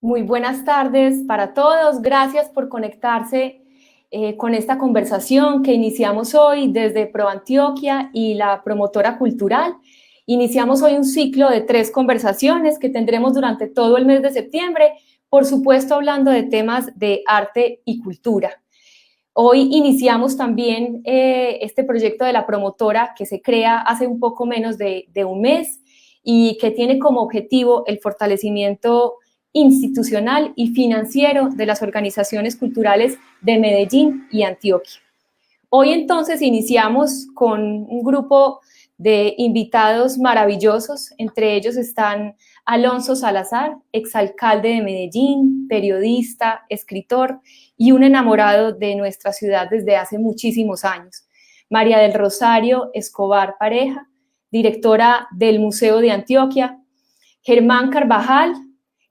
Muy buenas tardes para todos. Gracias por conectarse con esta conversación que iniciamos hoy desde ProAntioquia y la promotora cultural. Iniciamos hoy un ciclo de 3 conversaciones que tendremos durante todo el mes de septiembre, por supuesto hablando de temas de arte y cultura. Hoy iniciamos también este proyecto de la promotora que se crea hace un poco menos de un mes y que tiene como objetivo el fortalecimiento institucional y financiero de las organizaciones culturales de Medellín y Antioquia. Hoy entonces iniciamos con un grupo de invitados maravillosos, entre ellos están Alonso Salazar, exalcalde de Medellín, periodista, escritor y un enamorado de nuestra ciudad desde hace muchísimos años. María del Rosario Escobar Pareja, directora del Museo de Antioquia. Germán Carvajal,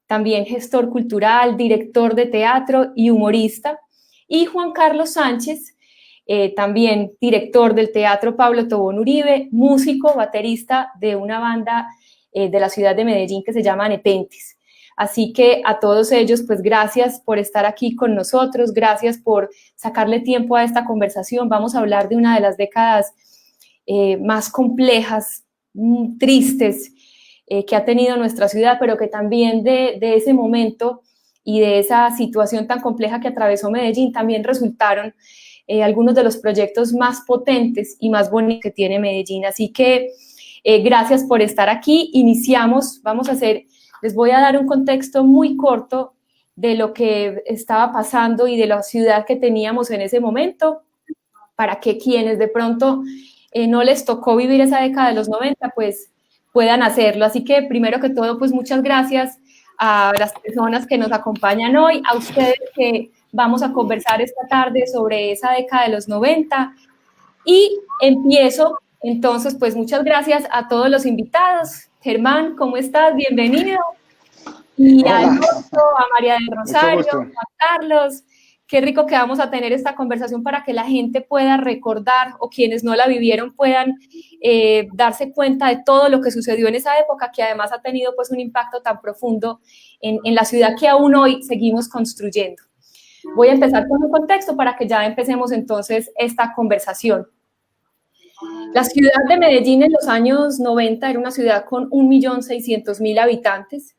también gestor cultural, director de teatro y humorista. Y Juan Carlos Sánchez, también director del Teatro Pablo Tobón Uribe, músico, baterista de una banda de la ciudad de Medellín que se llama Nepenthes. Así que a todos ellos, pues gracias por estar aquí con nosotros, gracias por sacarle tiempo a esta conversación. Vamos a hablar de una de las décadas más complejas, tristes, que ha tenido nuestra ciudad, pero que también de ese momento y de esa situación tan compleja que atravesó Medellín también resultaron algunos de los proyectos más potentes y más bonitos que tiene Medellín. Así que gracias por estar aquí. Iniciamos, les voy a dar un contexto muy corto de lo que estaba pasando y de la ciudad que teníamos en ese momento, para que quienes de pronto no les tocó vivir esa década de los 90, pues puedan hacerlo. Así que primero que todo, pues muchas gracias a las personas que nos acompañan hoy, a ustedes que vamos a conversar esta tarde sobre esa década de los 90. Y empiezo, entonces, pues muchas gracias a todos los invitados. Germán, ¿cómo estás? Bienvenido. Y a Alonso, a María del Rosario, a Juan Carlos. Qué rico que vamos a tener esta conversación para que la gente pueda recordar, o quienes no la vivieron puedan darse cuenta de todo lo que sucedió en esa época, que además ha tenido pues un impacto tan profundo en la ciudad que aún hoy seguimos construyendo. Voy a empezar con un contexto para que ya empecemos entonces esta conversación. La ciudad de Medellín en los años 90 era una ciudad con 1.600.000 habitantes.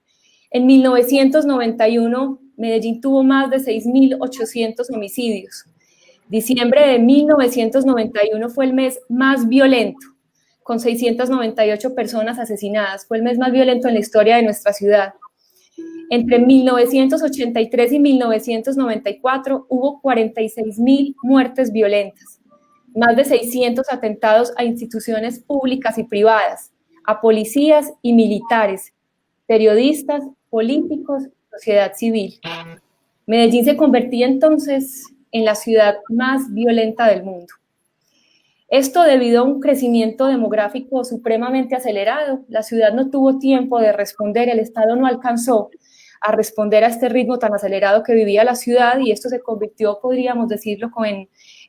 En 1991, Medellín tuvo más de 6.800 homicidios. Diciembre de 1991 fue el mes más violento, con 698 personas asesinadas. Fue el mes más violento en la historia de nuestra ciudad. Entre 1983 y 1994 hubo 46.000 muertes violentas, más de 600 atentados a instituciones públicas y privadas, a policías y militares, periodistas, políticos, sociedad civil. Medellín se convertía entonces en la ciudad más violenta del mundo. Esto debido a un crecimiento demográfico supremamente acelerado. La ciudad no tuvo tiempo de responder, el Estado no alcanzó a responder a este ritmo tan acelerado que vivía la ciudad, y esto se convirtió, podríamos decirlo,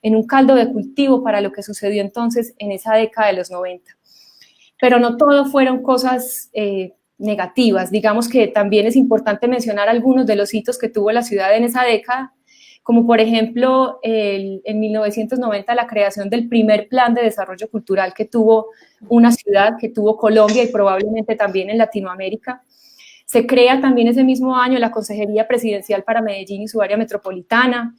en un caldo de cultivo para lo que sucedió entonces en esa década de los 90. Pero no todo fueron cosas negativas. Digamos que también es importante mencionar algunos de los hitos que tuvo la ciudad en esa década, como por ejemplo en 1990 la creación del primer plan de desarrollo cultural que tuvo una ciudad, que tuvo Colombia y probablemente también en Latinoamérica. Se crea también ese mismo año la Consejería Presidencial para Medellín y su área metropolitana.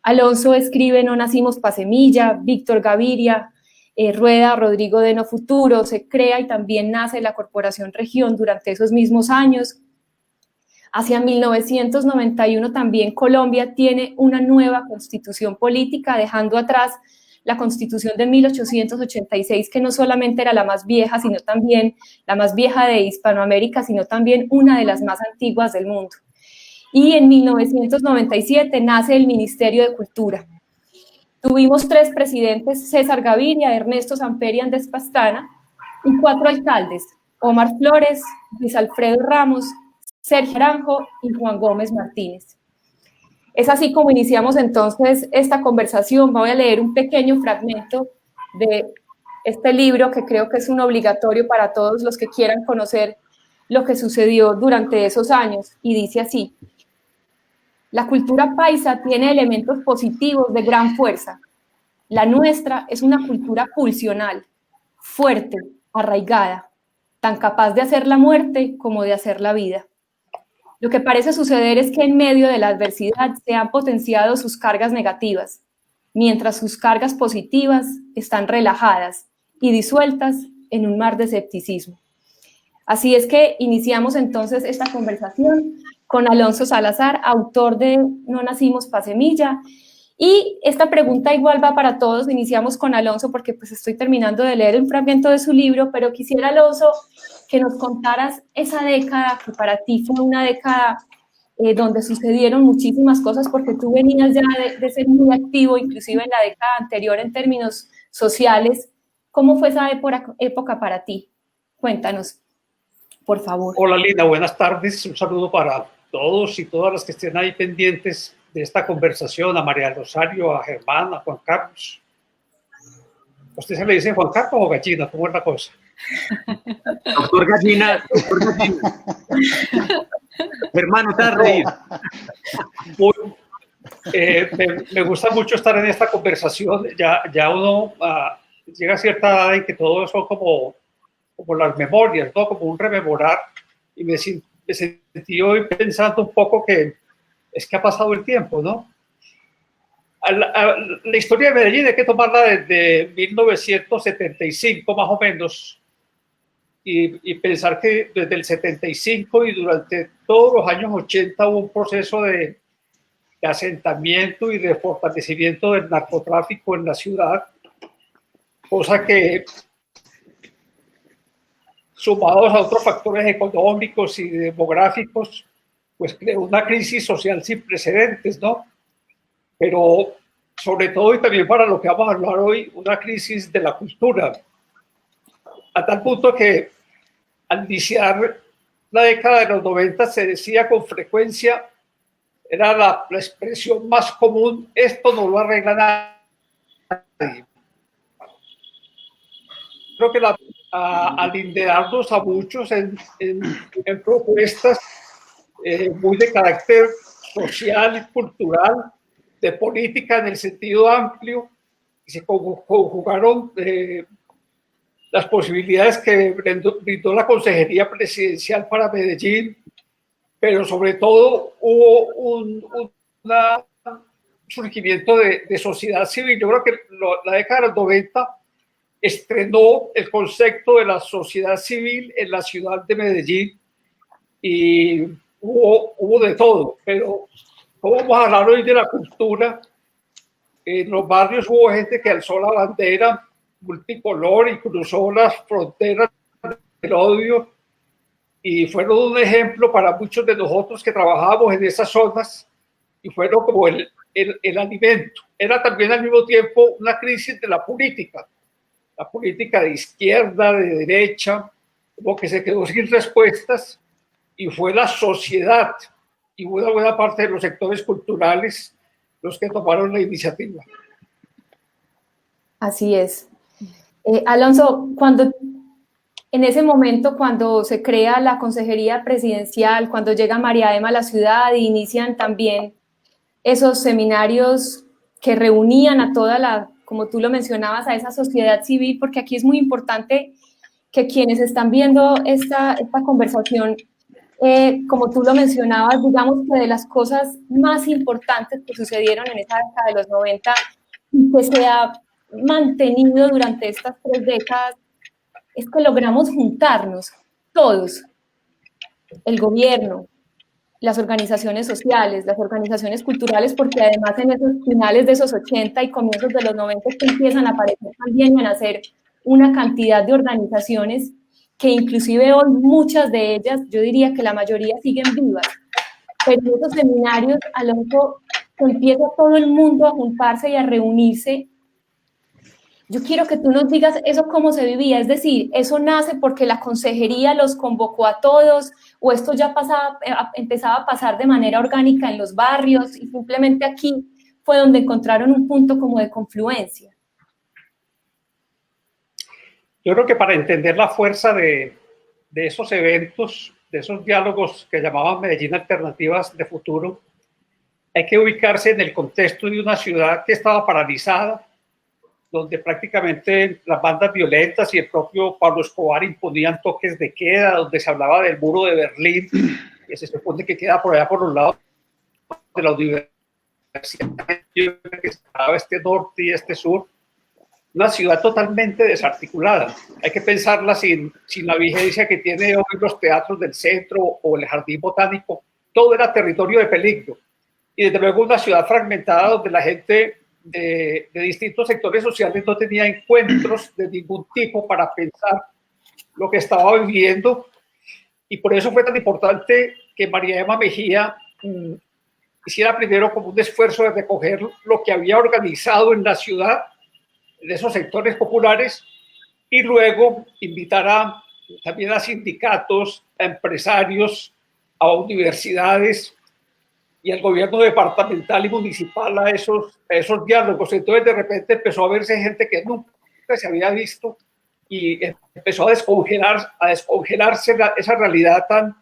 Alonso escribe No nacimos pa' semilla, Víctor Gaviria, rueda Rodrigo de No Futuro, se crea y también nace la Corporación Región durante esos mismos años. Hacia 1991 también Colombia tiene una nueva constitución política, dejando atrás la constitución de 1886, que no solamente era la más vieja, sino también la más vieja de Hispanoamérica, sino también una de las más antiguas del mundo. Y en 1997 nace el Ministerio de Cultura. Tuvimos 3 presidentes, César Gaviria, Ernesto Samper y Andrés Pastrana, y 4 alcaldes, Omar Flores, Luis Alfredo Ramos, Sergio Aranjo y Juan Gómez Martínez. Es así como iniciamos entonces esta conversación. Voy a leer un pequeño fragmento de este libro que creo que es un obligatorio para todos los que quieran conocer lo que sucedió durante esos años, y dice así: La cultura paisa tiene elementos positivos de gran fuerza. La nuestra es una cultura pulsional, fuerte, arraigada, tan capaz de hacer la muerte como de hacer la vida. Lo que parece suceder es que en medio de la adversidad se han potenciado sus cargas negativas, mientras sus cargas positivas están relajadas y disueltas en un mar de escepticismo. Así es que iniciamos entonces esta conversación con Alonso Salazar, autor de No nacimos pa' semilla. Y esta pregunta igual va para todos. Iniciamos con Alonso porque pues estoy terminando de leer un fragmento de su libro, pero quisiera, Alonso, que nos contaras esa década que para ti fue una década donde sucedieron muchísimas cosas, porque tú venías ya de ser muy activo, inclusive en la década anterior en términos sociales. ¿Cómo fue esa época para ti? Cuéntanos, por favor. Hola, Lina, buenas tardes. Un saludo para todos y todas las que estén ahí pendientes de esta conversación, a María Rosario, a Germán, a Juan Carlos. ¿Usted se le dice Juan Carlos o Gallina? ¿Cómo es la cosa? Doctor Gallina, doctor Gallina. Hermano, te vas a reír. Me gusta mucho estar en esta conversación. Ya uno llega a cierta edad en que todo eso como las memorias, ¿no? Como un rememorar. Y me sentí hoy pensando un poco que es que ha pasado el tiempo, ¿no? La historia de Medellín hay que tomarla desde 1975 más o menos y pensar que desde el 75 y durante todos los años 80 hubo un proceso de asentamiento y de fortalecimiento del narcotráfico en la ciudad, cosa que, sumados a otros factores económicos y demográficos, pues creó una crisis social sin precedentes, ¿no? Pero sobre todo, y también para lo que vamos a hablar hoy, una crisis de la cultura, a tal punto que al iniciar la década de los 90 se decía con frecuencia, era la expresión más común, esto no lo arregla nadie. Creo que al liderarnos a muchos en propuestas muy de carácter social y cultural, de política en el sentido amplio, y se conjugaron las posibilidades que brindó la Consejería Presidencial para Medellín, pero sobre todo hubo un surgimiento de sociedad civil. Yo creo que la década de los 90 estrenó el concepto de la sociedad civil en la ciudad de Medellín y hubo de todo, pero ¿cómo vamos a hablar hoy de la cultura? En los barrios hubo gente que alzó la bandera multicolor y cruzó las fronteras del odio y fueron un ejemplo para muchos de nosotros que trabajábamos en esas zonas y fueron como el alimento. Era también al mismo tiempo una crisis de la política de izquierda, de derecha, como que se quedó sin respuestas y fue la sociedad y una buena parte de los sectores culturales los que tomaron la iniciativa. Así es. Alonso, en ese momento, cuando se crea la Consejería Presidencial, cuando llega María Emma a la ciudad e inician también esos seminarios que reunían a toda la, como tú lo mencionabas, a esa sociedad civil, porque aquí es muy importante que quienes están viendo esta conversación, como tú lo mencionabas, digamos que de las cosas más importantes que sucedieron en esa década de los 90 y que se ha mantenido durante estas 3 décadas, es que logramos juntarnos todos, el gobierno, las organizaciones sociales, las organizaciones culturales, porque además en esos finales de esos 80 y comienzos de los 90 que empiezan a aparecer también y a nacer una cantidad de organizaciones que inclusive hoy muchas de ellas, yo diría que la mayoría siguen vivas, pero en esos seminarios, Alonso, empieza todo el mundo a juntarse y a reunirse. Yo quiero que tú nos digas eso cómo se vivía, es decir, ¿eso nace porque la consejería los convocó a todos o esto ya empezaba a pasar de manera orgánica en los barrios y simplemente aquí fue donde encontraron un punto como de confluencia? Yo creo que para entender la fuerza de esos eventos, de esos diálogos que llamaban Medellín Alternativas de Futuro, hay que ubicarse en el contexto de una ciudad que estaba paralizada, donde prácticamente las bandas violentas y el propio Pablo Escobar imponían toques de queda, donde se hablaba del muro de Berlín, que se supone que queda por allá por los lados de la universidad, que estaba este norte y este sur. Una ciudad totalmente desarticulada. Hay que pensarla sin la vigencia que tiene hoy los teatros del centro o el jardín botánico. Todo era territorio de peligro. Y desde luego una ciudad fragmentada donde la gente de distintos sectores sociales no tenía encuentros de ningún tipo para pensar lo que estaba viviendo. Y por eso fue tan importante que María Emma Mejía hiciera primero como un esfuerzo de recoger lo que había organizado en la ciudad, de esos sectores populares, y luego invitar también a sindicatos, a empresarios, a universidades y al gobierno departamental y municipal a esos diálogos. Entonces de repente empezó a verse gente que nunca se había visto y empezó a descongelarse esa realidad tan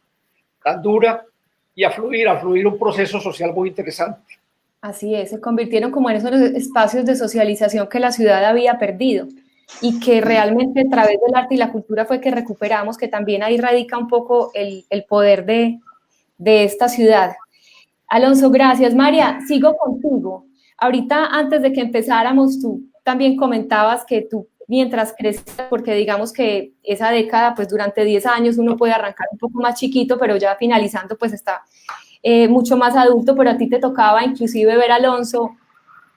dura y a fluir un proceso social muy interesante. Así es, se convirtieron como en esos espacios de socialización que la ciudad había perdido y que realmente a través del arte y la cultura fue que recuperamos, que también ahí radica un poco el poder de esta ciudad. Alonso, gracias. María, sigo contigo. Ahorita, antes de que empezáramos, tú también comentabas que tú, mientras crecías, porque digamos que esa década, pues durante 10 años uno puede arrancar un poco más chiquito, pero ya finalizando, pues está mucho más adulto, pero a ti te tocaba inclusive ver a Alonso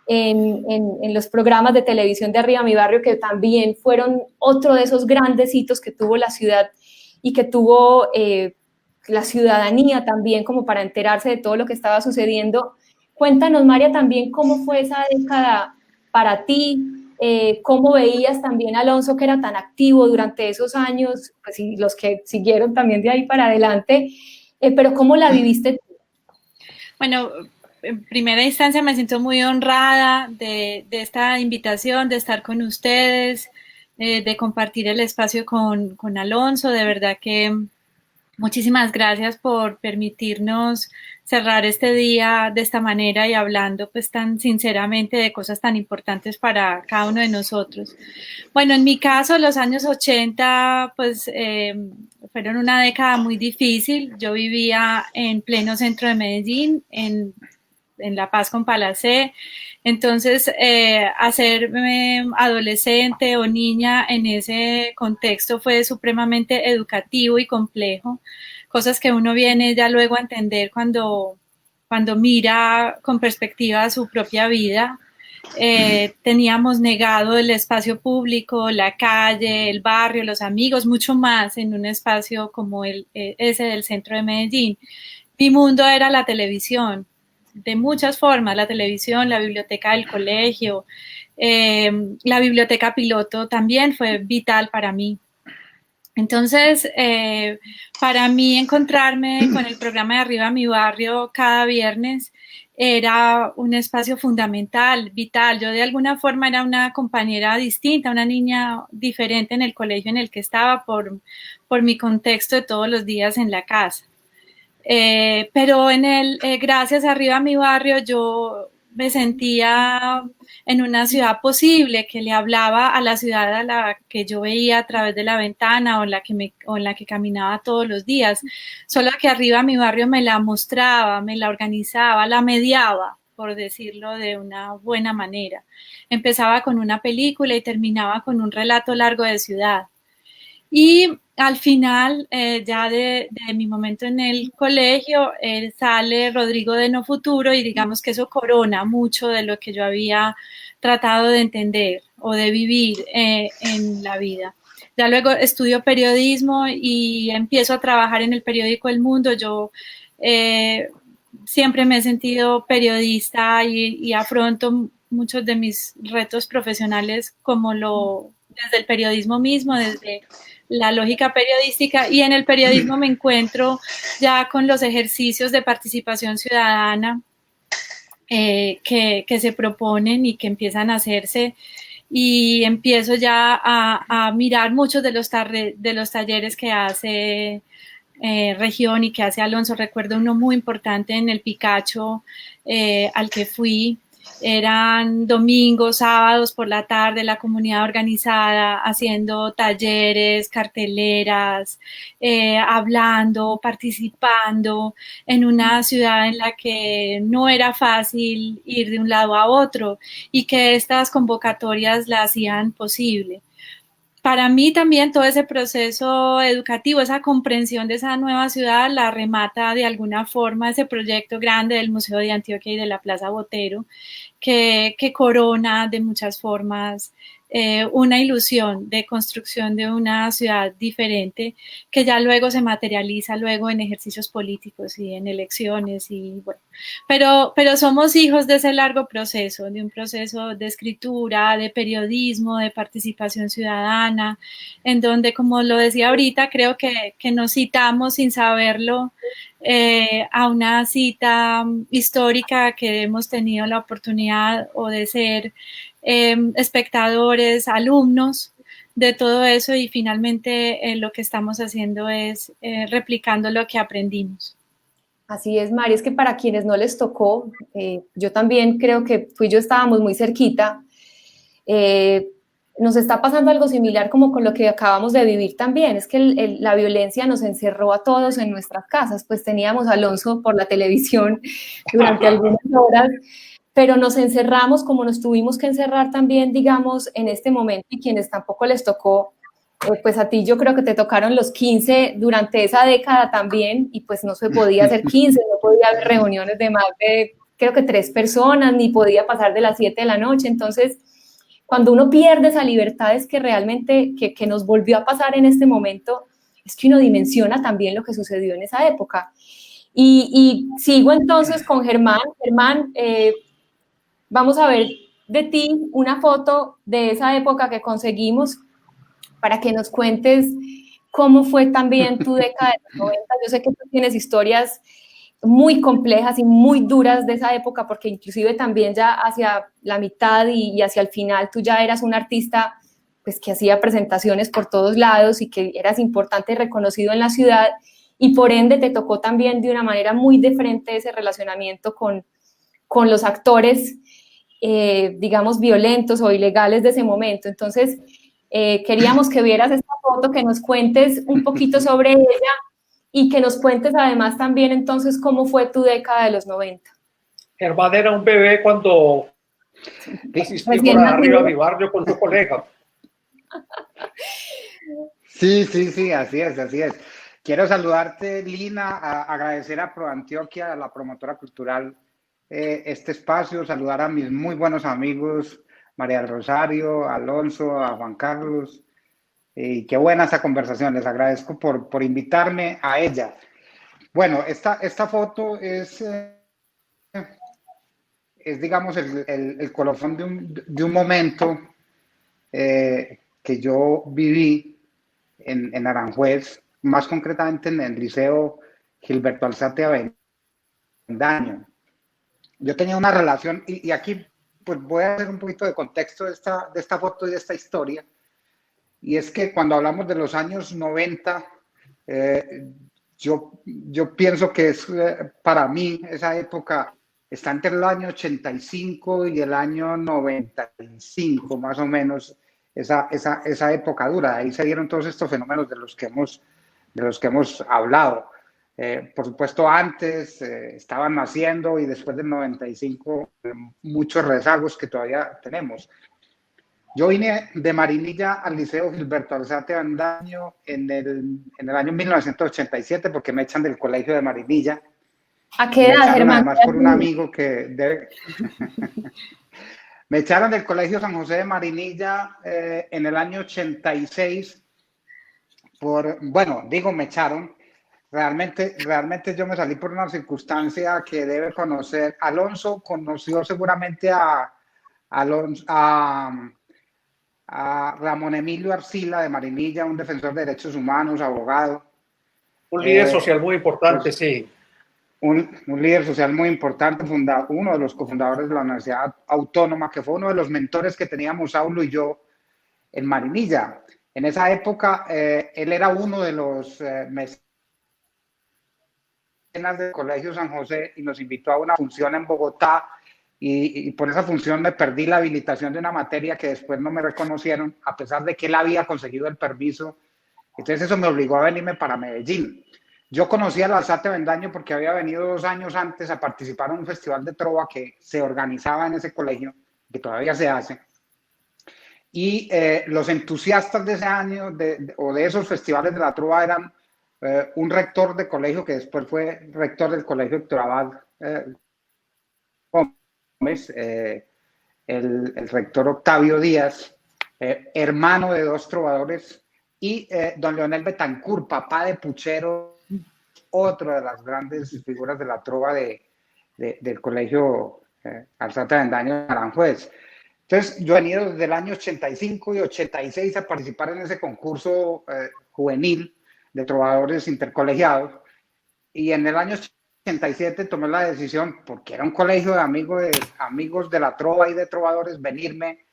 en los programas de televisión de Arriba Mi Barrio, que también fueron otro de esos grandes hitos que tuvo la ciudad y que tuvo la ciudadanía también como para enterarse de todo lo que estaba sucediendo. Cuéntanos, María, también cómo fue esa década para ti, cómo veías también a Alonso, que era tan activo durante esos años, pues, y los que siguieron también de ahí para adelante, pero cómo la viviste tú. Bueno, en primera instancia me siento muy honrada de esta invitación, de estar con ustedes, de compartir el espacio con Alonso. De verdad que muchísimas gracias por permitirnos cerrar este día de esta manera y hablando pues tan sinceramente de cosas tan importantes para cada uno de nosotros. Bueno, en mi caso los años 80 pues fueron una década muy difícil. Yo vivía en pleno centro de Medellín, en La Paz con Palacé. Entonces, hacerme adolescente o niña en ese contexto fue supremamente educativo y complejo, cosas que uno viene ya luego a entender cuando mira con perspectiva su propia vida. Teníamos negado el espacio público, la calle, el barrio, los amigos, mucho más en un espacio como ese del centro de Medellín. Mi mundo era la televisión, de muchas formas, la televisión, la biblioteca del colegio, la biblioteca piloto también fue vital para mí. Entonces, para mí encontrarme con el programa de Arriba Mi Barrio cada viernes era un espacio fundamental, vital. Yo de alguna forma era una compañera distinta, una niña diferente en el colegio en el que estaba por mi contexto de todos los días en la casa. Pero gracias a Arriba Mi Barrio, yo me sentía en una ciudad posible, que le hablaba a la ciudad a la que yo veía a través de la ventana o en la que caminaba todos los días. Solo que Arriba Mi Barrio me la mostraba, me la organizaba, la mediaba, por decirlo de una buena manera. Empezaba con una película y terminaba con un relato largo de ciudad. Y al final, ya de mi momento en el colegio, sale Rodrigo de No Futuro y digamos que eso corona mucho de lo que yo había tratado de entender o de vivir en la vida. Ya luego estudio periodismo y empiezo a trabajar en el periódico El Mundo. Yo siempre me he sentido periodista y afronto muchos de mis retos profesionales desde el periodismo mismo, desde la lógica periodística, y en el periodismo me encuentro ya con los ejercicios de participación ciudadana que se proponen y que empiezan a hacerse, y empiezo ya a mirar muchos de los talleres que hace región y que hace Alonso. Recuerdo uno muy importante en el Picacho al que fui. Eran domingos, sábados por la tarde, la comunidad organizada, haciendo talleres, carteleras, hablando, participando en una ciudad en la que no era fácil ir de un lado a otro y que estas convocatorias la hacían posible. Para mí también todo ese proceso educativo, esa comprensión de esa nueva ciudad la remata de alguna forma ese proyecto grande del Museo de Antioquia y de la Plaza Botero, que corona de muchas formas una ilusión de construcción de una ciudad diferente que ya luego se materializa luego en ejercicios políticos y en elecciones y bueno, pero somos hijos de ese largo proceso, de un proceso de escritura, de periodismo, de participación ciudadana, en donde, como lo decía ahorita, creo que nos citamos sin saberlo a una cita histórica que hemos tenido la oportunidad o de ser espectadores, alumnos de todo eso y finalmente lo que estamos haciendo es replicando lo que aprendimos. Así es, Mari, es que para quienes no les tocó, yo también creo que tú y yo estábamos muy cerquita, nos está pasando algo similar como con lo que acabamos de vivir también, es que la violencia nos encerró a todos en nuestras casas, pues teníamos a Alonso por la televisión durante algunas horas, pero nos encerramos como nos tuvimos que encerrar también, digamos, en este momento y quienes tampoco les tocó, pues a ti yo creo que te tocaron los 15 durante esa década también y pues no se podía hacer 15, no podía haber reuniones de más de, creo que 3 personas, ni podía pasar de las 7 de la noche, entonces cuando uno pierde esa libertad es que realmente, que nos volvió a pasar en este momento, es que uno dimensiona también lo que sucedió en esa época. Y sigo entonces con Germán. Germán, vamos a ver de ti una foto de esa época que conseguimos para que nos cuentes cómo fue también tu década de los 90. Yo sé que tú tienes historias muy complejas y muy duras de esa época, porque inclusive también ya hacia la mitad y hacia el final tú ya eras un artista pues, que hacía presentaciones por todos lados y que eras importante y reconocido en la ciudad, y por ende te tocó también de una manera muy de frente ese relacionamiento con los actores, digamos, violentos o ilegales de ese momento. Entonces, queríamos que vieras esta foto, que nos cuentes un poquito sobre ella y que nos cuentes además también entonces cómo fue tu década de los 90. Germán era un bebé cuando asistimos arriba a mi barrio con su colega. Sí, así es. Quiero saludarte, Lina, agradecer a ProAntioquia, a la promotora cultural, este espacio, saludar a mis muy buenos amigos, María del Rosario, Alonso, a Juan Carlos. Y qué buena esa conversación, les agradezco por invitarme a ella. Bueno, esta foto es digamos, el colofón de un momento que yo viví en Aranjuez, más concretamente en el Liceo Gilberto Alzate Avendaño. Yo tenía una relación, y aquí pues voy a hacer un poquito de contexto de esta foto y de esta historia. Y es que cuando hablamos de los años 90, yo pienso que es para mí esa época está entre el año 85 y el año 95, más o menos, esa época dura. Ahí se dieron todos estos fenómenos de los que hemos hablado. Por supuesto, antes estaban naciendo y después del 95 muchos rezagos que todavía tenemos. Yo vine de Marinilla al Liceo Gilberto Alzate Avendaño en el año 1987 porque me echan del colegio de Marinilla. ¿A qué edad, Germán? Además por un amigo que debe... Me echaron del colegio San José de Marinilla en el año 86 me echaron. Realmente yo me salí por una circunstancia que debe conocer. Alonso conoció seguramente a Ramón Emilio Arcila de Marinilla, un defensor de derechos humanos, abogado. Un líder social muy importante, pues, sí. Un líder social muy importante, uno de los cofundadores de la Universidad Autónoma, que fue uno de los mentores que teníamos Saulo y yo en Marinilla. En esa época, él era uno de los del Colegio San José y nos invitó a una función en Bogotá y por esa función me perdí la habilitación de una materia que después no me reconocieron, a pesar de que él había conseguido el permiso. Entonces eso me obligó a venirme para Medellín. Yo conocí al Alzate Avendaño porque había venido 2 años antes a participar en un festival de trova que se organizaba en ese colegio, que todavía se hace. Y los entusiastas de ese año o de esos festivales de la trova eran un rector de colegio que después fue rector del colegio Héctor Abad Gómez, el rector Octavio Díaz, hermano de 2 trovadores, y don Leonel Betancourt, papá de Puchero, otro de las grandes figuras de la trova del colegio Alzate Avendaño de Aranjuez. Entonces, yo he venido desde el año 85 y 86 a participar en ese concurso juvenil de trovadores intercolegiados, y en el año 87 tomé la decisión, porque era un colegio de amigos de la trova y de trovadores, venirme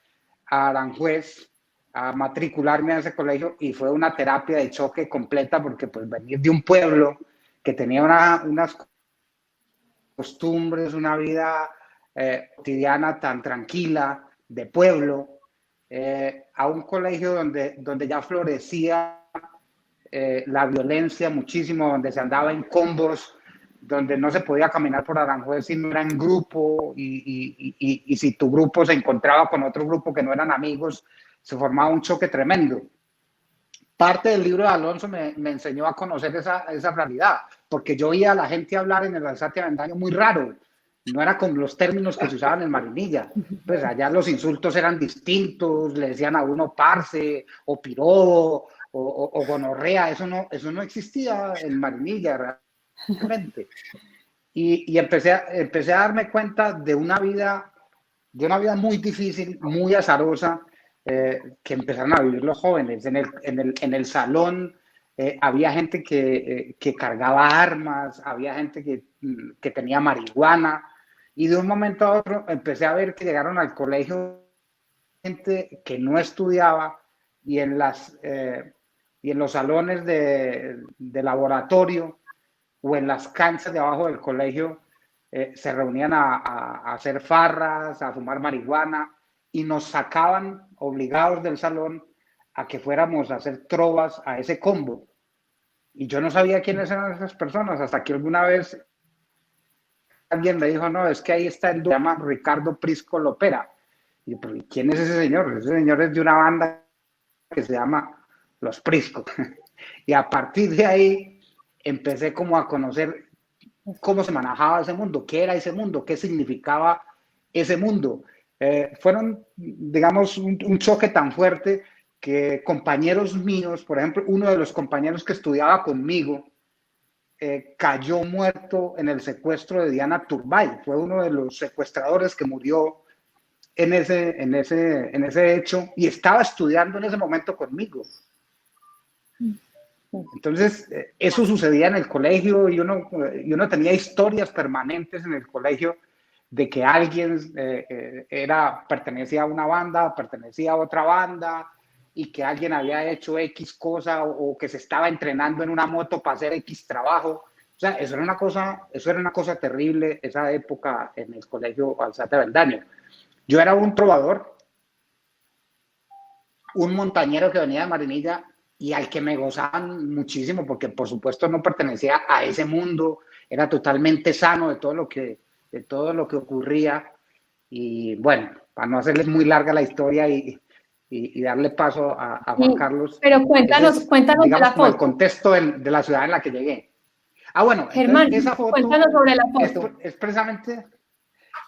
a Aranjuez a matricularme a ese colegio, y fue una terapia de choque completa, porque pues venir de un pueblo que tenía unas costumbres, una vida cotidiana tan tranquila, de pueblo, a un colegio donde ya florecía la violencia muchísimo, donde se andaba en combos, donde no se podía caminar por Aranjuez si no era en grupo, y si tu grupo se encontraba con otro grupo que no eran amigos, se formaba un choque tremendo. Parte del libro de Alonso me enseñó a conocer esa realidad, porque yo oía a la gente hablar en el Alzate Avendaño muy raro, no era con los términos que se usaban en Marinilla. Pues allá los insultos eran distintos, le decían a uno parce, o pirobo, o gonorrea, eso no existía en Marinilla realmente. Y empecé a darme cuenta de una vida muy difícil, muy azarosa, que empezaron a vivir los jóvenes. En el salón había gente que cargaba armas, había gente que tenía marihuana, y de un momento a otro empecé a ver que llegaron al colegio gente que no estudiaba, y en los salones de laboratorio o en las canchas de abajo del colegio se reunían a hacer farras, a fumar marihuana, y nos sacaban obligados del salón a que fuéramos a hacer trovas a ese combo. Y yo no sabía quiénes eran esas personas, hasta que alguna vez alguien me dijo, no, es que ahí está se llama Ricardo Prisco Lopera. Y yo, pero ¿quién es ese señor? Ese señor es de una banda que se llama Los Prisco. Y a partir de ahí empecé como a conocer cómo se manejaba ese mundo, qué era ese mundo, qué significaba ese mundo. Fueron, digamos, un choque tan fuerte que compañeros míos, por ejemplo, uno de los compañeros que estudiaba conmigo, cayó muerto en el secuestro de Diana Turbay. Fue uno de los secuestradores que murió en ese hecho, y estaba estudiando en ese momento conmigo. Entonces, eso sucedía en el colegio, y uno tenía historias permanentes en el colegio de que alguien pertenecía a una banda, pertenecía a otra banda, y que alguien había hecho X cosa, o que se estaba entrenando en una moto para hacer X trabajo. O sea, eso era una cosa terrible, esa época en el colegio Alzate Avendaño. Yo era un trovador, un montañero que venía de Marinilla, y al que me gozaban muchísimo, porque por supuesto no pertenecía a ese mundo, era totalmente sano de todo lo que ocurría. Y bueno, para no hacerles muy larga la historia y darle paso a Juan Carlos. Pero cuéntanos digamos, de la foto. el contexto de la ciudad en la que llegué. Bueno, Germán, esa foto, cuéntanos sobre la foto. Es precisamente,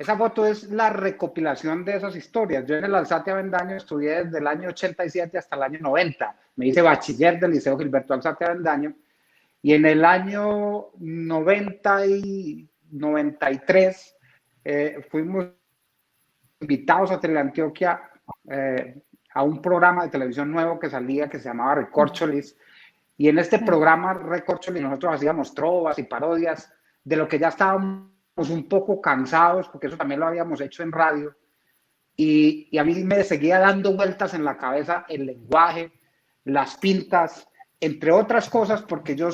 esa foto es la recopilación de esas historias. Yo en el Alzate Avendaño estudié desde el año 87 hasta el año 90. Me hice bachiller del Liceo Gilberto Alzate Avendaño, y en el año 90 y 93 fuimos invitados a Teleantioquia a un programa de televisión nuevo que salía, que se llamaba Recorcholis, y en este programa Recorcholis nosotros hacíamos trovas y parodias de lo que ya estábamos un poco cansados, porque eso también lo habíamos hecho en radio, y a mí me seguía dando vueltas en la cabeza el lenguaje, las pintas, entre otras cosas, porque yo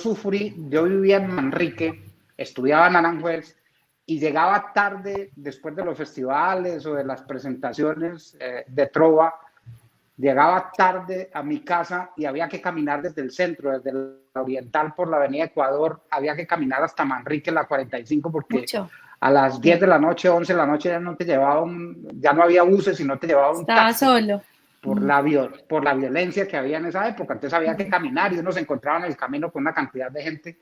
vivía en Manrique, estudiaba en Aranjuez y llegaba tarde después de los festivales o de las presentaciones de trova, llegaba tarde a mi casa y había que caminar desde el centro, desde la Oriental por la Avenida Ecuador, había que caminar hasta Manrique, la 45, porque Mucho. a las 10 de la noche, 11 de la noche ya no te llevaba ya no había buses y no te llevaba un Estaba taxi. solo. Por la violencia que había en esa época. Entonces había que caminar y uno se encontraba en el camino con una cantidad de gente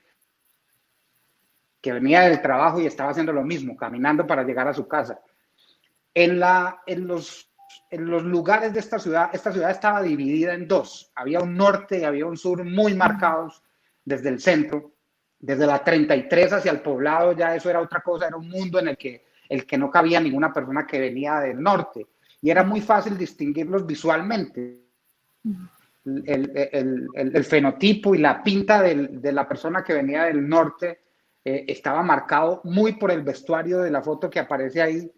que venía del trabajo y estaba haciendo lo mismo, caminando para llegar a su casa. En los lugares de esta ciudad estaba dividida en dos. Había un norte y había un sur muy marcados desde el centro. Desde la 33 hacia el Poblado ya eso era otra cosa, era un mundo en el que no cabía ninguna persona que venía del norte. Y era muy fácil distinguirlos visualmente. El fenotipo y la pinta de la persona que venía del norte estaba marcado muy por el vestuario de la foto que aparece ahí.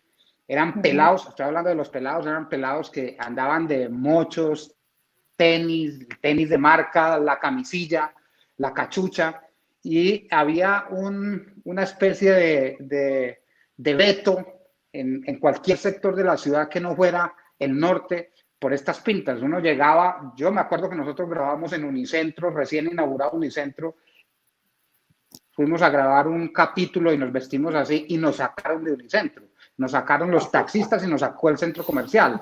Eran pelados, estoy hablando de los pelados, eran pelados que andaban de mochos, tenis de marca, la camisilla, la cachucha, y había una especie de veto en cualquier sector de la ciudad que no fuera el norte por estas pintas. Uno llegaba, yo me acuerdo que nosotros grabamos en Unicentro, recién inaugurado Unicentro, fuimos a grabar un capítulo y nos vestimos así y nos sacaron de Unicentro, nos sacaron los taxistas y nos sacó el centro comercial.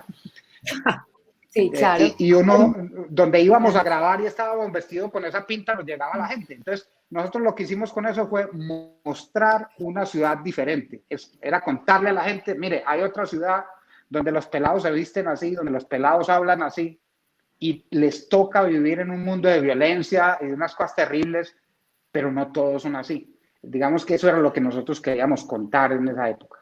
Sí, claro. Y uno, donde íbamos a grabar y estábamos vestidos con esa pinta, nos llegaba la gente. Entonces, nosotros lo que hicimos con eso fue mostrar una ciudad diferente. Era contarle a la gente, mire, hay otra ciudad donde los pelados se visten así, donde los pelados hablan así, y les toca vivir en un mundo de violencia y de unas cosas terribles, pero no todos son así. Digamos que eso era lo que nosotros queríamos contar en esa época.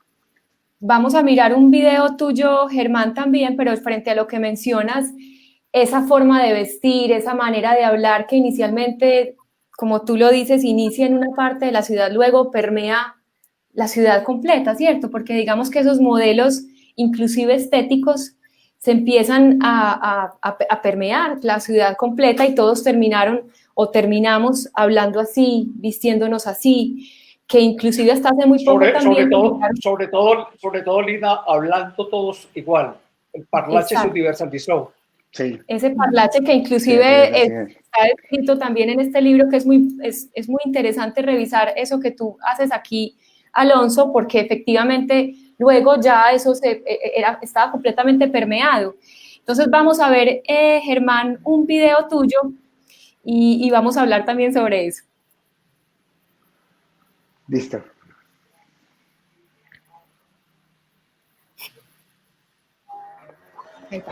Vamos a mirar un video tuyo, Germán, también, pero frente a lo que mencionas, esa forma de vestir, esa manera de hablar que inicialmente, como tú lo dices, inicia en una parte de la ciudad, luego permea la ciudad completa, ¿cierto? Porque digamos que esos modelos, inclusive estéticos, se empiezan a permear la ciudad completa y todos terminamos hablando así, vistiéndonos así, que inclusive hasta hace muy poco también... Sobre todo, Lina, hablando todos igual. El parlache se universalizó. Sí. Ese parlache que inclusive está escrito también en este libro, que es muy interesante revisar eso que tú haces aquí, Alonso, porque efectivamente luego ya eso estaba completamente permeado. Entonces vamos a ver, Germán, un video tuyo y vamos a hablar también sobre eso. Listo. Es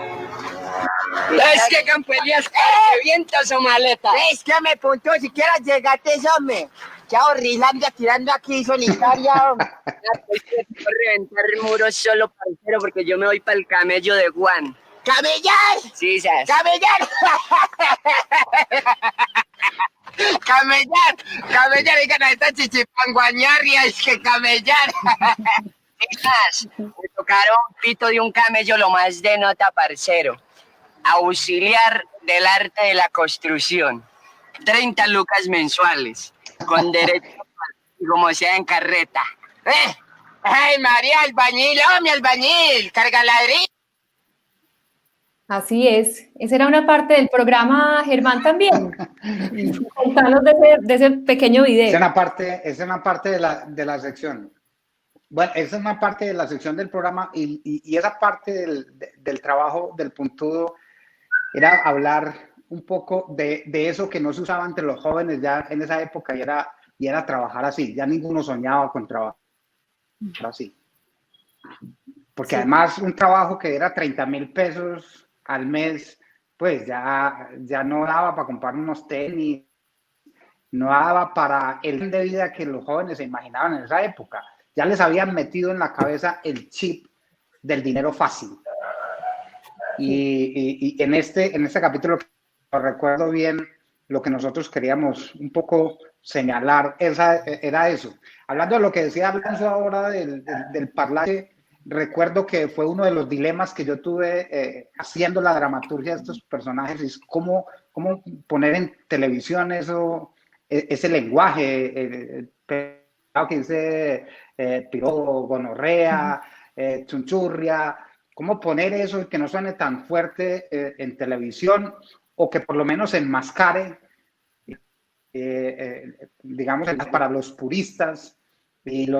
que Campelías, que viento su maleta. Es que me punto, siquiera llegaste, hombre. Chao, Rilandia tirando aquí solitaria. Puedo reventar el muro solo, parcero, porque yo me voy para el camello de Juan. ¿Camellar? Sí, ¿sabes? ¡Camellar! ¡Camellar! Digan a esta chichipanguañarria, es que camellar. Me tocaron pito de un camello, lo más de nota, parcero. Auxiliar del arte de la construcción. 30 lucas mensuales. Con derecho como sea en carreta. ¡Ay, María, albañil! ¡Oh, mi albañil! ¡Carga ladrillo! Así es. Esa era una parte del programa, Germán, también. Contanos de ese pequeño video. Es una parte de la sección. Bueno, esa es una parte de la sección del programa y esa parte del trabajo del puntudo era hablar un poco de eso que no se usaba entre los jóvenes ya en esa época y era trabajar así. Ya ninguno soñaba con trabajar así. Porque sí, además un trabajo que era 30,000 pesos al mes, pues ya no daba para comprar unos tenis, no daba para el de vida que los jóvenes se imaginaban en esa época. Ya les habían metido en la cabeza el chip del dinero fácil. Y en este capítulo, recuerdo bien, lo que nosotros queríamos un poco señalar era eso. Hablando de lo que decía Alonso ahora del parlache, recuerdo que fue uno de los dilemas que yo tuve haciendo la dramaturgia de estos personajes, es cómo poner en televisión ese lenguaje, que dice piropo, gonorrea, chunchurria, cómo poner eso y que no suene tan fuerte en televisión, o que por lo menos enmascare, digamos, para los puristas y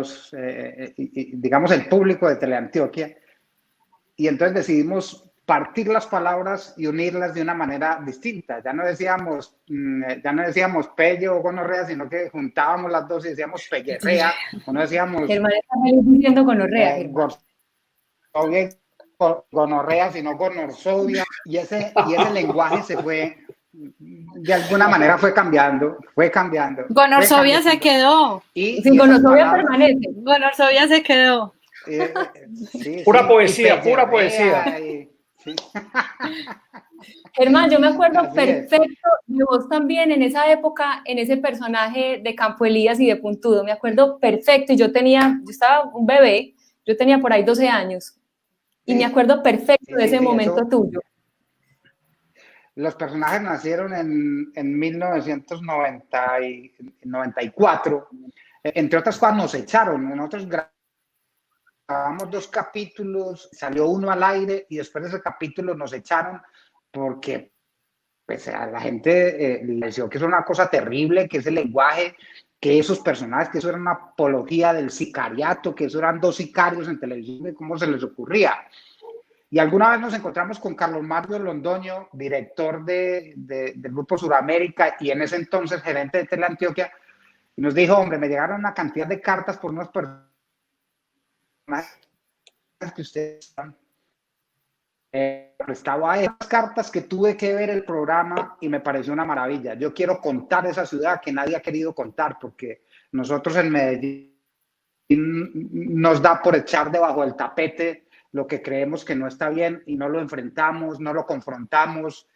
digamos, el público de Teleantioquia. Y entonces decidimos partir las palabras y unirlas de una manera distinta. Ya no decíamos pello o gonorrea, sino que juntábamos las dos y decíamos pellerrea, o no decíamos Germán está feliz diciendo gonorrea. Gonorrea, sino gonorsovia, y ese lenguaje se fue, de alguna manera fue cambiando. Gonorsovia se quedó. Y gonorsovia permanece. Gonorsovia se quedó. Pura poesía. Germán, yo me acuerdo perfecto de vos también en esa época, en ese personaje de Campo Elías y de Puntudo. Me acuerdo perfecto, y yo estaba un bebé, yo tenía por ahí 12 años. Y me acuerdo perfecto de ese momento tuyo. Los personajes nacieron en 1994. Entre otras cosas, nos echaron. Nosotros grabamos 2 capítulos, salió uno al aire y después de ese capítulo nos echaron porque pues, a la gente le pareció que es una cosa terrible, que ese lenguaje, que esos personajes, que eso era una apología del sicariato, que eso eran 2 sicarios en televisión, ¿cómo se les ocurría? Y alguna vez nos encontramos con Carlos Mario Londoño, director del Grupo Suramérica y en ese entonces gerente de Teleantioquia, y nos dijo, hombre, me llegaron una cantidad de cartas por unos personajes que ustedes estaba a esas cartas que tuve que ver el programa y me pareció una maravilla. Yo quiero contar esa ciudad que nadie ha querido contar, porque nosotros en Medellín nos da por echar debajo del tapete lo que creemos que no está bien y no lo enfrentamos, no lo confrontamos,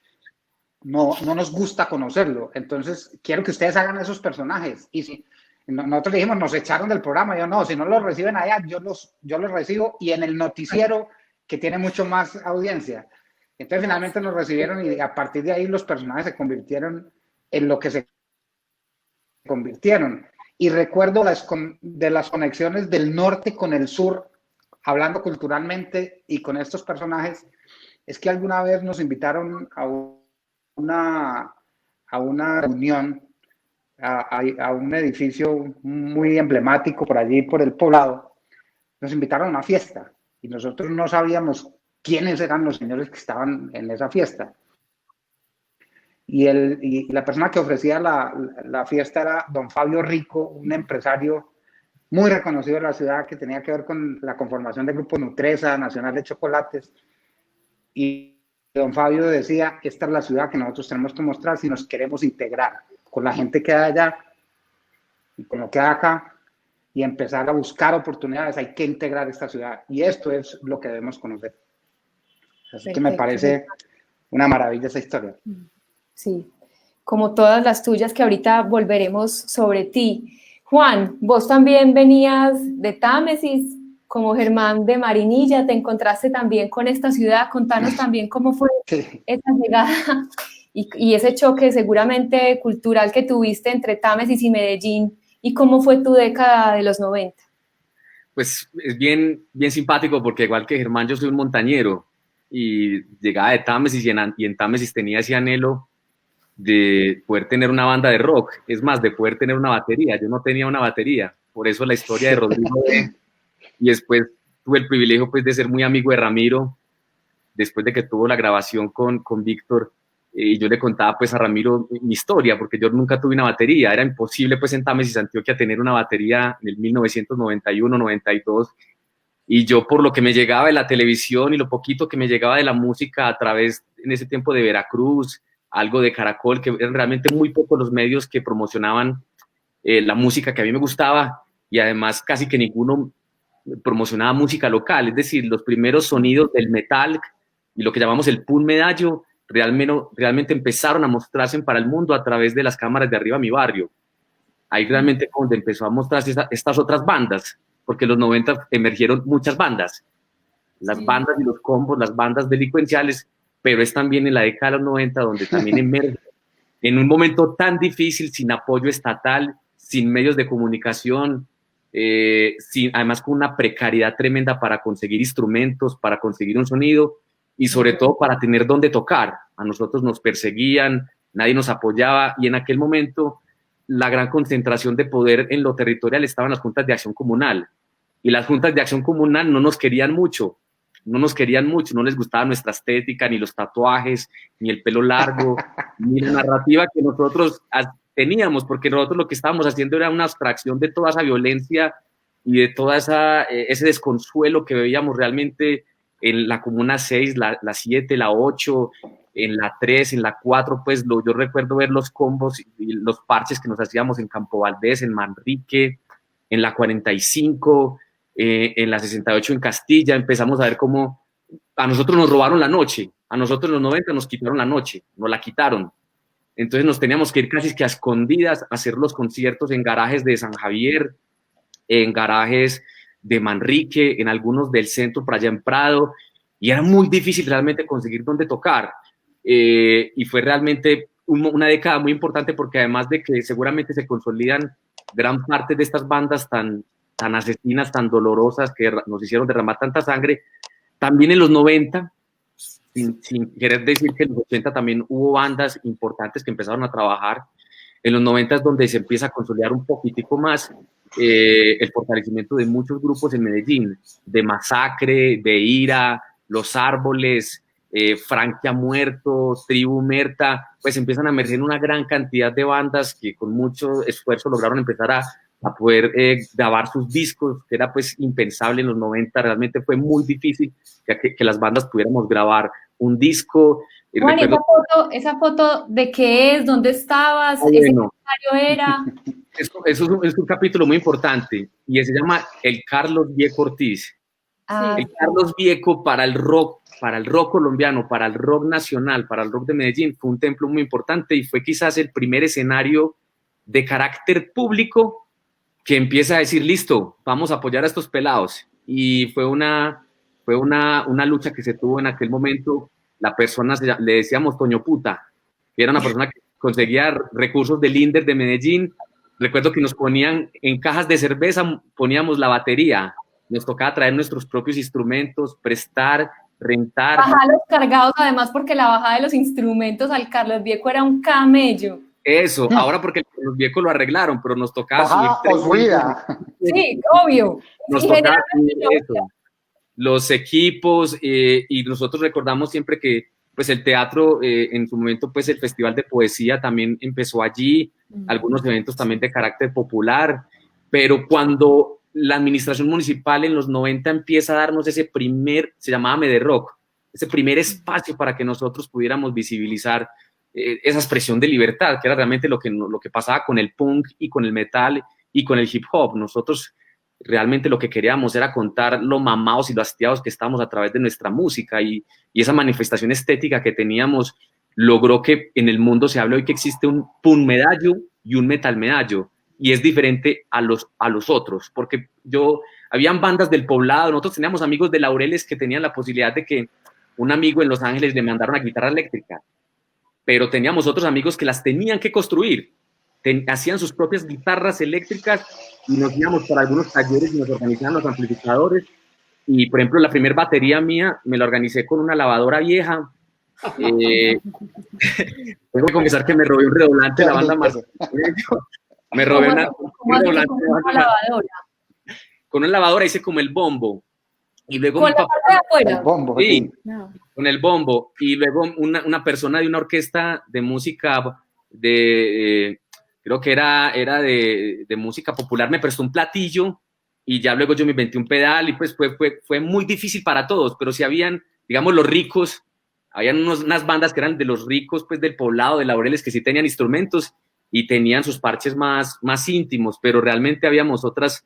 no nos gusta conocerlo. Entonces, quiero que ustedes hagan esos personajes. Y si nosotros dijimos, nos echaron del programa, yo no, si no los reciben allá, yo los recibo y en el noticiero que tiene mucho más audiencia. Entonces, finalmente nos recibieron y a partir de ahí los personajes se convirtieron en lo que se convirtieron. Y recuerdo de las conexiones del norte con el sur, hablando culturalmente y con estos personajes, es que alguna vez nos invitaron a una reunión, a un edificio muy emblemático por allí, por el Poblado. Nos invitaron a una fiesta y nosotros no sabíamos quiénes eran los señores que estaban en esa fiesta. Y la persona que ofrecía la fiesta era don Fabio Rico, un empresario muy reconocido en la ciudad que tenía que ver con la conformación del Grupo Nutresa, Nacional de Chocolates. Y don Fabio decía, esta es la ciudad que nosotros tenemos que mostrar si nos queremos integrar con la gente que hay allá y con lo que hay acá y empezar a buscar oportunidades. Hay que integrar esta ciudad y esto es lo que debemos conocer. Así Perfecto. Que me parece una maravilla esa historia. Sí, como todas las tuyas que ahorita volveremos sobre ti. Juan, vos también venías de Támesis, como Germán de Marinilla, te encontraste también con esta ciudad. Contanos también cómo fue esa llegada y ese choque seguramente cultural que tuviste entre Támesis y Medellín, y cómo fue tu década de los 90. Pues es bien simpático porque igual que Germán yo soy un montañero y llegaba de Támesis y en Támesis tenía ese anhelo de poder tener una banda de rock, es más, de poder tener una batería. Yo no tenía una batería, por eso la historia de Rodrigo y después tuve el privilegio pues de ser muy amigo de Ramiro, después de que tuvo la grabación con Víctor, y yo le contaba pues a Ramiro mi historia, porque yo nunca tuve una batería, era imposible pues en Támesis, Antioquia, tener una batería en el 1991, 92, y yo por lo que me llegaba de la televisión y lo poquito que me llegaba de la música a través, en ese tiempo, de Veracruz, algo de Caracol, que eran realmente muy pocos los medios que promocionaban la música que a mí me gustaba, y además casi que ninguno promocionaba música local, es decir, los primeros sonidos del metal y lo que llamamos el punk medallo realmente empezaron a mostrarse para el mundo a través de las cámaras de Arriba Mi Barrio. Ahí realmente donde empezó a mostrarse estas otras bandas, porque en los 90 emergieron muchas bandas, las bandas y los combos, las bandas delincuenciales, pero es también en la década de los 90 donde también emerge, en un momento tan difícil, sin apoyo estatal, sin medios de comunicación, además con una precariedad tremenda para conseguir instrumentos, para conseguir un sonido y sobre todo para tener dónde tocar. A nosotros nos perseguían, nadie nos apoyaba y en aquel momento la gran concentración de poder en lo territorial estaba en las juntas de acción comunal y las juntas de acción comunal no nos querían mucho, no les gustaba nuestra estética, ni los tatuajes, ni el pelo largo, ni la narrativa que nosotros teníamos, porque nosotros lo que estábamos haciendo era una abstracción de toda esa violencia y de toda ese desconsuelo que veíamos realmente en la Comuna 6, la 7, la 8, en la 3, en la 4, pues yo recuerdo ver los combos y los parches que nos hacíamos en Campo Valdés, en Manrique, en la 45, en la 68 en Castilla. Empezamos a ver cómo a nosotros nos robaron la noche, a nosotros en los 90 nos quitaron la noche, nos la quitaron. Entonces nos teníamos que ir casi que a escondidas a hacer los conciertos en garajes de San Javier, en garajes de Manrique, en algunos del centro, por allá en Prado, y era muy difícil realmente conseguir dónde tocar. Y fue realmente una década muy importante porque además de que seguramente se consolidan gran parte de estas bandas tan asesinas, tan dolorosas, que nos hicieron derramar tanta sangre, también en los 90, sin querer decir que en los 80 también hubo bandas importantes que empezaron a trabajar. En los 90 es donde se empieza a consolidar un poquitico más el fortalecimiento de muchos grupos en Medellín, de Masacre, de Ira, Los Árboles, Frankia Muerto, Tribu Merta, pues empiezan a emerger una gran cantidad de bandas que con mucho esfuerzo lograron empezar a poder grabar sus discos, que era pues impensable en los 90, realmente fue muy difícil que las bandas pudiéramos grabar un disco. Juan, ¿esa foto de qué es? ¿Dónde estabas? Bueno, ¿Ese escenario era? Eso es un capítulo muy importante y se llama el Carlos Vieco Ortiz. El Carlos Vieco para el rock colombiano, para el rock nacional, para el rock de Medellín, fue un templo muy importante y fue quizás el primer escenario de carácter público que empieza a decir, listo, vamos a apoyar a estos pelados. Y fue una lucha que se tuvo en aquel momento. La persona, le decíamos Toño Puta, que era una persona que conseguía recursos del INDER de Medellín. Recuerdo que nos ponían en cajas de cerveza, poníamos la batería, nos tocaba traer nuestros propios instrumentos, prestar, rentar. Bajarlos cargados, además, porque la bajada de los instrumentos al Carlos Vieco era un camello. Eso, ahora porque los viejos lo arreglaron, pero nos tocaba subir. Sí, obvio. Nos tocaba subir eso, los equipos, y nosotros recordamos siempre que pues el teatro, en su momento, pues el Festival de Poesía también empezó allí, algunos eventos también de carácter popular, pero cuando la administración municipal en los 90 empieza a darnos ese primer, se llamaba Mederrock, ese primer espacio para que nosotros pudiéramos visibilizar esa expresión de libertad, que era realmente lo que pasaba con el punk y con el metal y con el hip hop. Nosotros realmente lo que queríamos era contar lo mamados y lo hastiados que estábamos a través de nuestra música y esa manifestación estética que teníamos logró que en el mundo se hable hoy que existe un punk medallo y un metal medallo y es diferente a los otros, porque habían bandas del poblado, nosotros teníamos amigos de Laureles que tenían la posibilidad de que un amigo en Los Ángeles le mandara una guitarra eléctrica, pero teníamos otros amigos que las tenían que construir, hacían sus propias guitarras eléctricas y nos íbamos para algunos talleres y nos organizaban los amplificadores. Y, por ejemplo, la primera batería mía me la organicé con una lavadora vieja. Tengo que confesar que me robé un redoblante de la banda más. Me robé un redoblante de la lavadora. Con una lavadora hice como el bombo. Y luego ¿Con la parte de afuera? El bombo, sí, no. Con el bombo. Y luego una persona de una orquesta de música creo que era de música popular, me prestó un platillo y ya luego yo me inventé un pedal y pues fue muy difícil para todos, pero si habían, digamos, los ricos, habían unas bandas que eran de los ricos, pues del poblado, de Laureles, que sí tenían instrumentos y tenían sus parches más íntimos, pero realmente habíamos otras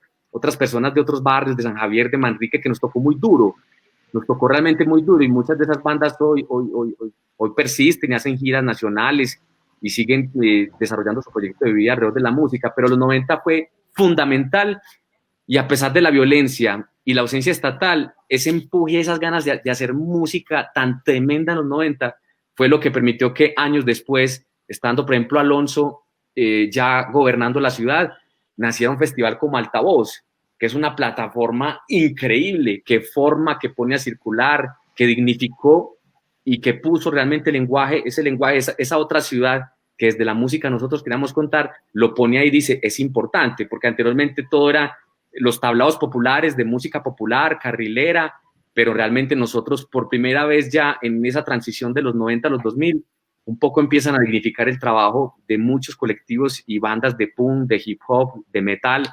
personas de otros barrios, de San Javier, de Manrique, que nos tocó muy duro, nos tocó realmente muy duro y muchas de esas bandas hoy persisten y hacen giras nacionales y siguen desarrollando su proyecto de vida alrededor de la música, pero los 90 fue fundamental y a pesar de la violencia y la ausencia estatal, ese empuje, esas ganas de hacer música tan tremenda en los 90 fue lo que permitió que años después, estando por ejemplo Alonso ya gobernando la ciudad, naciera un festival como Altavoz que es una plataforma increíble, que forma, que pone a circular, que dignificó y que puso realmente el lenguaje, esa otra ciudad que desde la música nosotros queríamos contar, lo pone ahí y dice, es importante, porque anteriormente todo era los tablaos populares de música popular, carrilera, pero realmente nosotros por primera vez ya en esa transición de los 90 a los 2000, un poco empiezan a dignificar el trabajo de muchos colectivos y bandas de punk, de hip hop, de metal,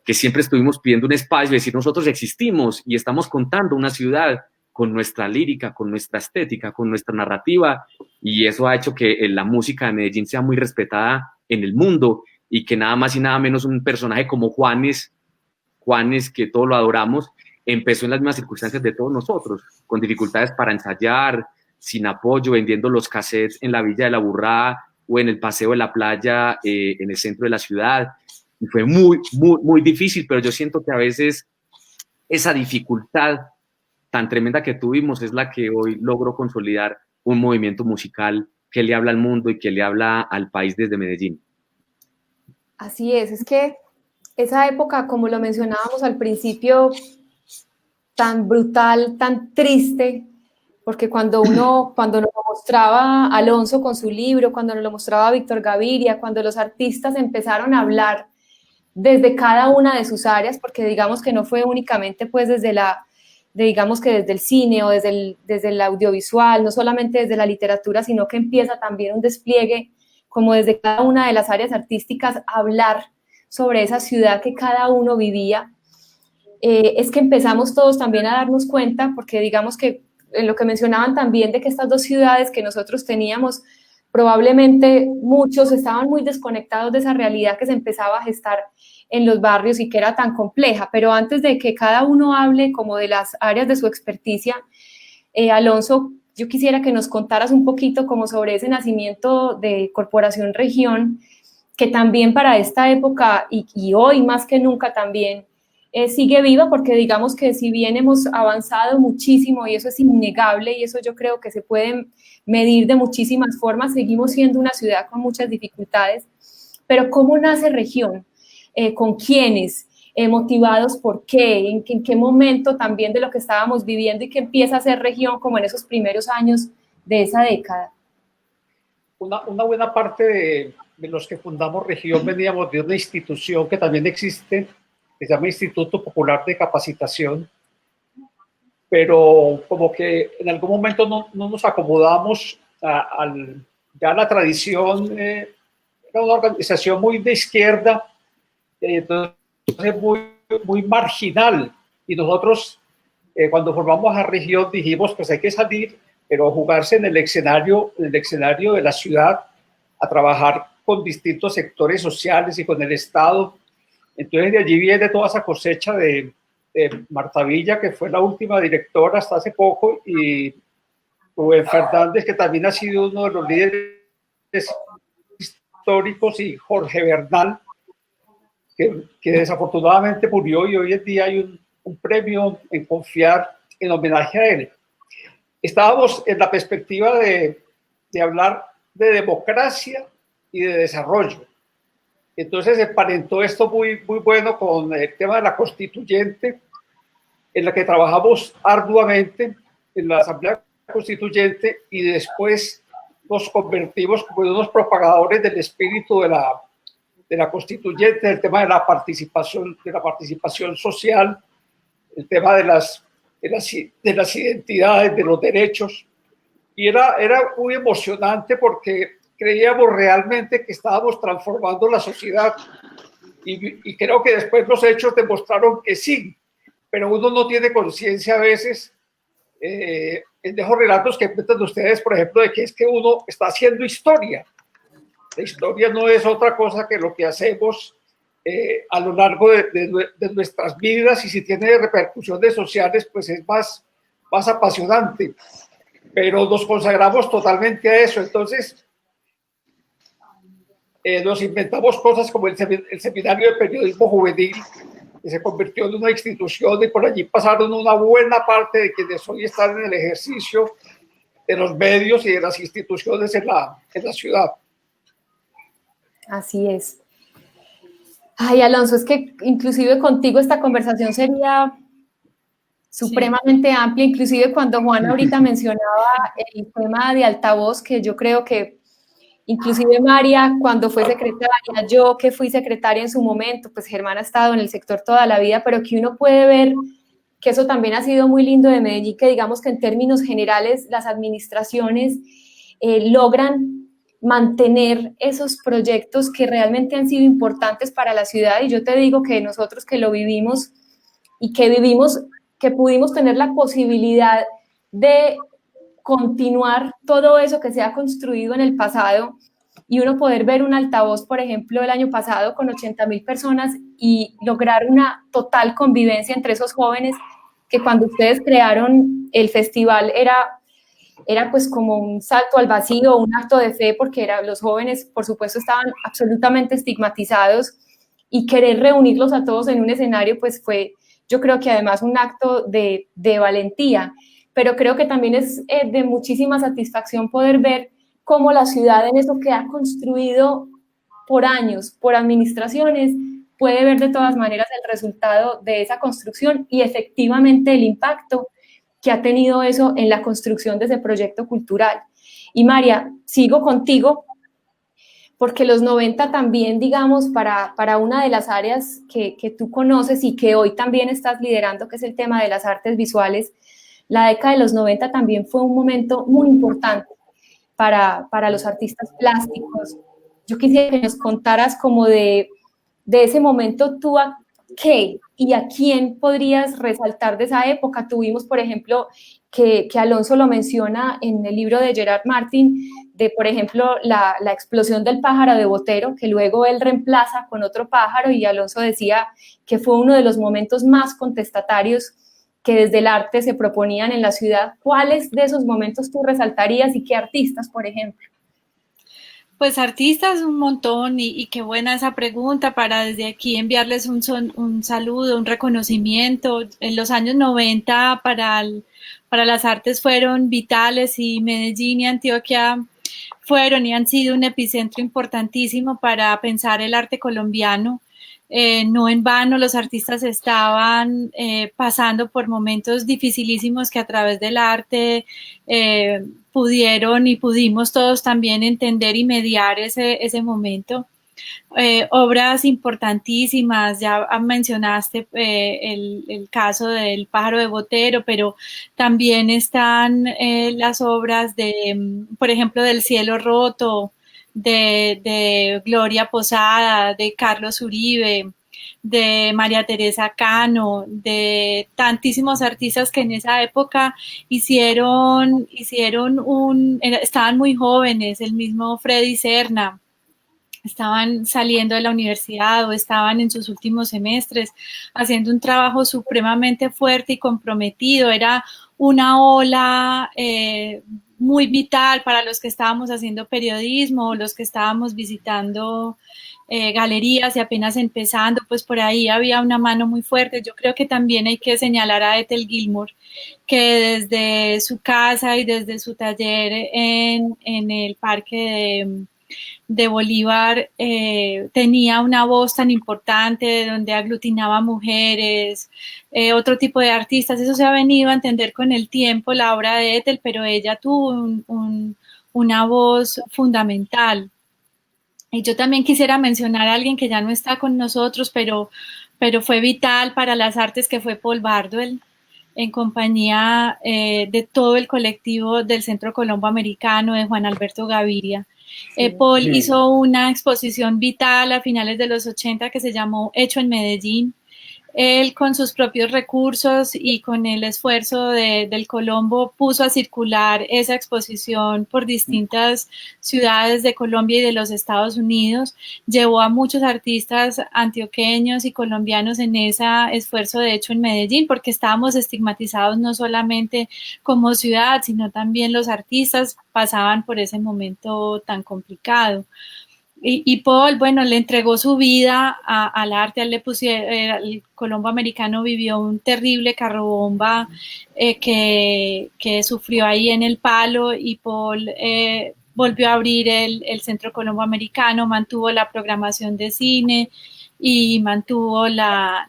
que siempre estuvimos pidiendo un espacio, es decir, nosotros existimos y estamos contando una ciudad con nuestra lírica, con nuestra estética, con nuestra narrativa, y eso ha hecho que la música de Medellín sea muy respetada en el mundo y que nada más y nada menos un personaje como Juanes, que todos lo adoramos, empezó en las mismas circunstancias de todos nosotros, con dificultades para ensayar, sin apoyo, vendiendo los cassettes en la Villa de la Burrada o en el Paseo de la Playa, en el centro de la ciudad. Y fue muy, muy, muy difícil, pero yo siento que a veces esa dificultad tan tremenda que tuvimos es la que hoy logró consolidar un movimiento musical que le habla al mundo y que le habla al país desde Medellín. Así es que esa época, como lo mencionábamos al principio, tan brutal, tan triste, porque cuando nos lo mostraba Alonso con su libro, cuando nos lo mostraba Víctor Gaviria, cuando los artistas empezaron a hablar desde cada una de sus áreas, porque digamos que no fue únicamente pues digamos que desde el cine o desde el audiovisual, no solamente desde la literatura, sino que empieza también un despliegue como desde cada una de las áreas artísticas a hablar sobre esa ciudad que cada uno vivía. Es que empezamos todos también a darnos cuenta, porque digamos que en lo que mencionaban también de que estas dos ciudades que nosotros teníamos, probablemente muchos estaban muy desconectados de esa realidad que se empezaba a gestar en los barrios y que era tan compleja. Pero antes de que cada uno hable como de las áreas de su experticia, Alonso, yo quisiera que nos contaras un poquito como sobre ese nacimiento de Corporación Región, que también para esta época y hoy más que nunca también sigue viva, porque digamos que si bien hemos avanzado muchísimo y eso es innegable y eso yo creo que se puede medir de muchísimas formas, seguimos siendo una ciudad con muchas dificultades. Pero ¿cómo nace Región? ¿Con quiénes? ¿Motivados por qué? ¿En qué momento también de lo que estábamos viviendo y que empieza a ser Región como en esos primeros años de esa década? Una buena parte de los que fundamos Región veníamos de una institución que también existe, que se llama Instituto Popular de Capacitación, pero como que en algún momento no nos acomodamos ya a la tradición. Era una organización muy de izquierda, entonces muy marginal, y nosotros cuando formamos a Región dijimos pues hay que salir, pero jugarse en el escenario de la ciudad, a trabajar con distintos sectores sociales y con el Estado. Entonces de allí viene toda esa cosecha de Marta Villa, que fue la última directora hasta hace poco, y Rubén Fernández, que también ha sido uno de los líderes históricos, y Jorge Bernal, que desafortunadamente murió, y hoy en día hay un premio en Confiar en homenaje a él. Estábamos en la perspectiva de hablar de democracia y de desarrollo. Entonces se emparentó esto muy, muy bueno con el tema de la constituyente, en la que trabajamos arduamente en la Asamblea Constituyente, y después nos convertimos como en unos propagadores del espíritu de la constituyente, el tema de la participación social, el tema de las identidades, de los derechos. Y era muy emocionante porque creíamos realmente que estábamos transformando la sociedad, y creo que después los hechos demostraron que sí, pero uno no tiene conciencia a veces en esos relatos que cuentan ustedes, por ejemplo, de que es que uno está haciendo historia. La historia no es otra cosa que lo que hacemos a lo largo de nuestras vidas, y si tiene repercusiones sociales, pues es más apasionante, pero nos consagramos totalmente a eso. Entonces nos inventamos cosas como el Seminario de Periodismo Juvenil, que se convirtió en una institución, y por allí pasaron una buena parte de quienes hoy están en el ejercicio de los medios y de las instituciones en la ciudad. Así es. Ay, Alonso, es que inclusive contigo esta conversación sería supremamente amplia, inclusive cuando Juan ahorita mencionaba el tema de altavoz, que yo creo que inclusive María, cuando fue secretaria, yo que fui secretaria en su momento, pues Germán ha estado en el sector toda la vida, pero que uno puede ver que eso también ha sido muy lindo de Medellín, que digamos que en términos generales las administraciones logran mantener esos proyectos que realmente han sido importantes para la ciudad. Y yo te digo que nosotros que lo vivimos y que vivimos, que pudimos tener la posibilidad de continuar todo eso que se ha construido en el pasado y uno poder ver un altavoz, por ejemplo, el año pasado con 80.000 personas y lograr una total convivencia entre esos jóvenes que cuando ustedes crearon el festival era pues como un salto al vacío, un acto de fe, porque los jóvenes, por supuesto, estaban absolutamente estigmatizados y querer reunirlos a todos en un escenario, pues fue, yo creo que además un acto de valentía, pero creo que también es de muchísima satisfacción poder ver cómo la ciudad en eso que ha construido por años, por administraciones, puede ver de todas maneras el resultado de esa construcción y efectivamente el impacto que ha tenido eso en la construcción de ese proyecto cultural. Y María, sigo contigo, porque los 90 también, digamos, para una de las áreas que tú conoces y que hoy también estás liderando, que es el tema de las artes visuales, la década de los 90 también fue un momento muy importante para los artistas plásticos. Yo quisiera que nos contaras como de ese momento tú a qué y a quién podrías resaltar de esa época. Tuvimos, por ejemplo, que Alonso lo menciona en el libro de Gerard Martin, de, por ejemplo, la explosión del pájaro de Botero, que luego él reemplaza con otro pájaro, y Alonso decía que fue uno de los momentos más contestatarios que desde el arte se proponían en la ciudad. ¿Cuáles de esos momentos tú resaltarías y qué artistas, por ejemplo? Pues artistas un montón y qué buena esa pregunta para desde aquí enviarles un saludo, un reconocimiento. En los años 90 para las artes fueron vitales y Medellín y Antioquia fueron y han sido un epicentro importantísimo para pensar el arte colombiano. No en vano los artistas estaban pasando por momentos dificilísimos que a través del arte pudieron y pudimos todos también entender y mediar ese momento. Obras importantísimas, ya mencionaste el caso del pájaro de Botero, pero también están las obras de, por ejemplo, del Cielo Roto, de Gloria Posada, de Carlos Uribe, de María Teresa Cano, de tantísimos artistas que en esa época estaban muy jóvenes, el mismo Freddy Serna, estaban saliendo de la universidad o estaban en sus últimos semestres haciendo un trabajo supremamente fuerte y comprometido. Era una ola muy vital para los que estábamos haciendo periodismo, los que estábamos visitando galerías y apenas empezando, pues por ahí había una mano muy fuerte. Yo creo que también hay que señalar a Ethel Gilmore, que desde su casa y desde su taller en el parque de Bolívar tenía una voz tan importante donde aglutinaba mujeres, otro tipo de artistas. Eso se ha venido a entender con el tiempo, la obra de Ethel, pero ella tuvo una voz fundamental. Y yo también quisiera mencionar a alguien que ya no está con nosotros, pero fue vital para las artes, que fue Paul Bardwell, en compañía de todo el colectivo del Centro Colombo Americano, de Juan Alberto Gaviria. Paul hizo una exposición vital a finales de los 80 que se llamó Hecho en Medellín. Él, con sus propios recursos y con el esfuerzo del Colombo, puso a circular esa exposición por distintas ciudades de Colombia y de los Estados Unidos. Llevó a muchos artistas antioqueños y colombianos en ese esfuerzo de Hecho en Medellín, porque estábamos estigmatizados no solamente como ciudad, sino también los artistas pasaban por ese momento tan complicado. Y Paul, bueno, le entregó su vida al arte. Él el Colombo Americano vivió un terrible carrobomba que sufrió ahí en el Palo, y Paul volvió a abrir el Centro Colombo Americano, mantuvo la programación de cine, y mantuvo la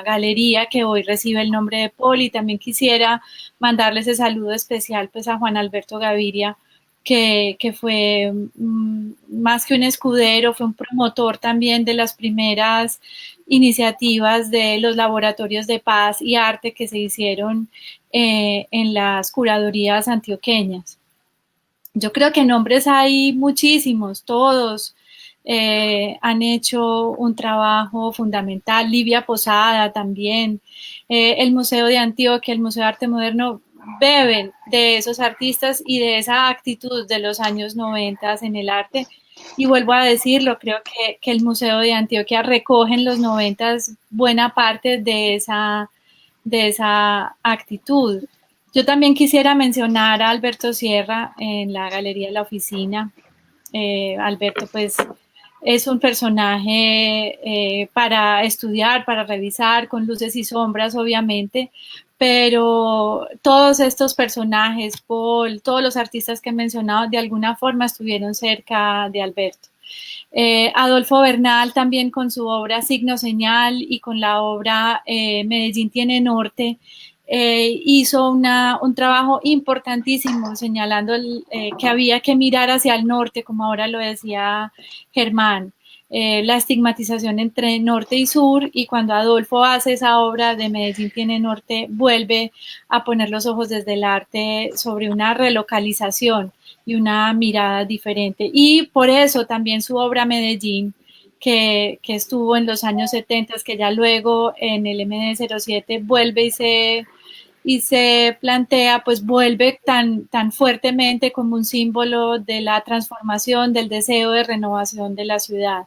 galería que hoy recibe el nombre de Paul. Y también quisiera mandarle ese saludo especial pues a Juan Alberto Gaviria, que fue más que un escudero, fue un promotor también de las primeras iniciativas de los laboratorios de paz y arte que se hicieron en las curadurías antioqueñas. Yo creo que nombres hay muchísimos, todos han hecho un trabajo fundamental. Livia Posada también, el Museo de Antioquia, el Museo de Arte Moderno, beben de esos artistas y de esa actitud de los años 90 en el arte. Y vuelvo a decirlo, creo que el Museo de Antioquia recoge en los 90 buena parte de esa actitud. Yo también quisiera mencionar a Alberto Sierra en la Galería de la Oficina. Alberto, pues, es un personaje para estudiar, para revisar, con luces y sombras, obviamente, pero todos estos personajes, Paul, todos los artistas que he mencionado, de alguna forma estuvieron cerca de Alberto. Adolfo Bernal también con su obra Signo Señal y con la obra Medellín tiene norte, hizo un trabajo importantísimo señalando que había que mirar hacia el norte, como ahora lo decía Germán, la estigmatización entre norte y sur, y cuando Adolfo hace esa obra de Medellín tiene norte, vuelve a poner los ojos desde el arte sobre una relocalización y una mirada diferente. Y por eso también su obra Medellín, que estuvo en los años 70, que ya luego en el MD07 vuelve y se plantea, pues vuelve tan fuertemente como un símbolo de la transformación, del deseo de renovación de la ciudad.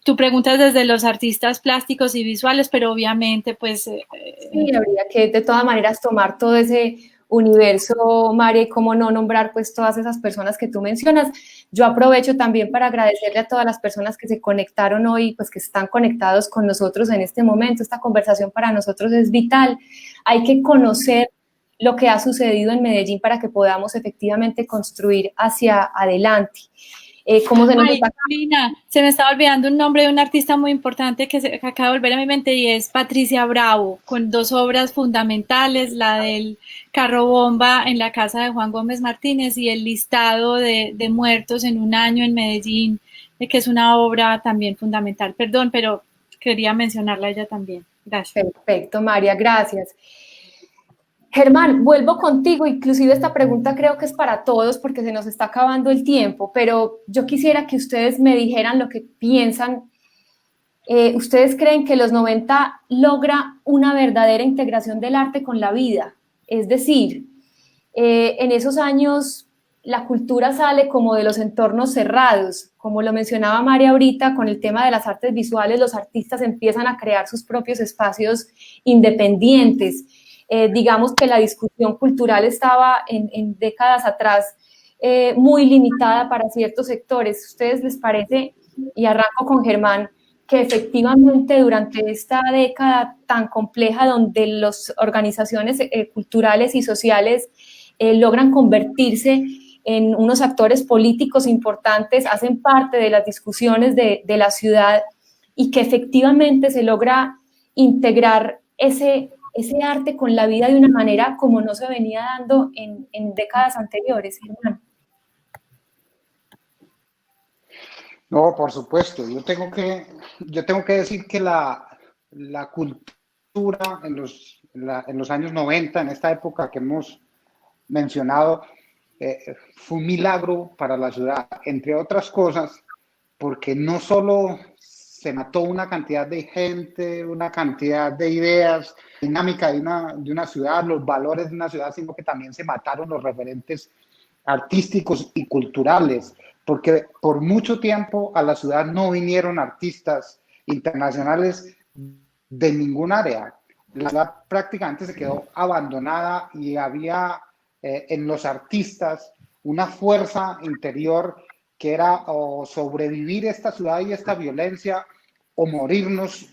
Tú preguntas desde los artistas plásticos y visuales, pero obviamente pues... Sí, habría que de todas maneras tomar todo ese universo, María, y cómo no nombrar pues todas esas personas que tú mencionas. Yo aprovecho también para agradecerle a todas las personas que se conectaron hoy, pues que están conectados con nosotros en este momento. Esta conversación para nosotros es vital. Hay que conocer lo que ha sucedido en Medellín para que podamos efectivamente construir hacia adelante. ¿Cómo se nos está... Lina, se me estaba olvidando un nombre de una artista muy importante que acaba de volver a mi mente, y es Patricia Bravo, con dos obras fundamentales, la del carro bomba en la casa de Juan Gómez Martínez y el listado de muertos en un año en Medellín, que es una obra también fundamental. Perdón, pero quería mencionarla a ella también. Gracias. Perfecto, María, gracias. Germán, vuelvo contigo, inclusive esta pregunta creo que es para todos porque se nos está acabando el tiempo, pero yo quisiera que ustedes me dijeran lo que piensan. ¿Ustedes creen que los 90 logra una verdadera integración del arte con la vida? Es decir, en esos años la cultura sale como de los entornos cerrados, como lo mencionaba María ahorita con el tema de las artes visuales, los artistas empiezan a crear sus propios espacios independientes. Digamos que la discusión cultural estaba en décadas atrás muy limitada para ciertos sectores. ¿A ustedes les parece, y arranco con Germán, que efectivamente durante esta década tan compleja donde las organizaciones culturales y sociales logran convertirse en unos actores políticos importantes, hacen parte de las discusiones de la ciudad y que efectivamente se logra integrar ese arte con la vida de una manera como no se venía dando en décadas anteriores, Germán? No, por supuesto. Yo tengo que decir que la cultura en los años 90, en esta época que hemos mencionado, fue un milagro para la ciudad, entre otras cosas, porque no solo se mató una cantidad de gente, una cantidad de ideas, dinámica de una ciudad, los valores de una ciudad, sino que también se mataron los referentes artísticos y culturales, porque por mucho tiempo a la ciudad no vinieron artistas internacionales de ningún área. La ciudad prácticamente se quedó abandonada y había en los artistas una fuerza interior que era o sobrevivir esta ciudad y esta violencia o morirnos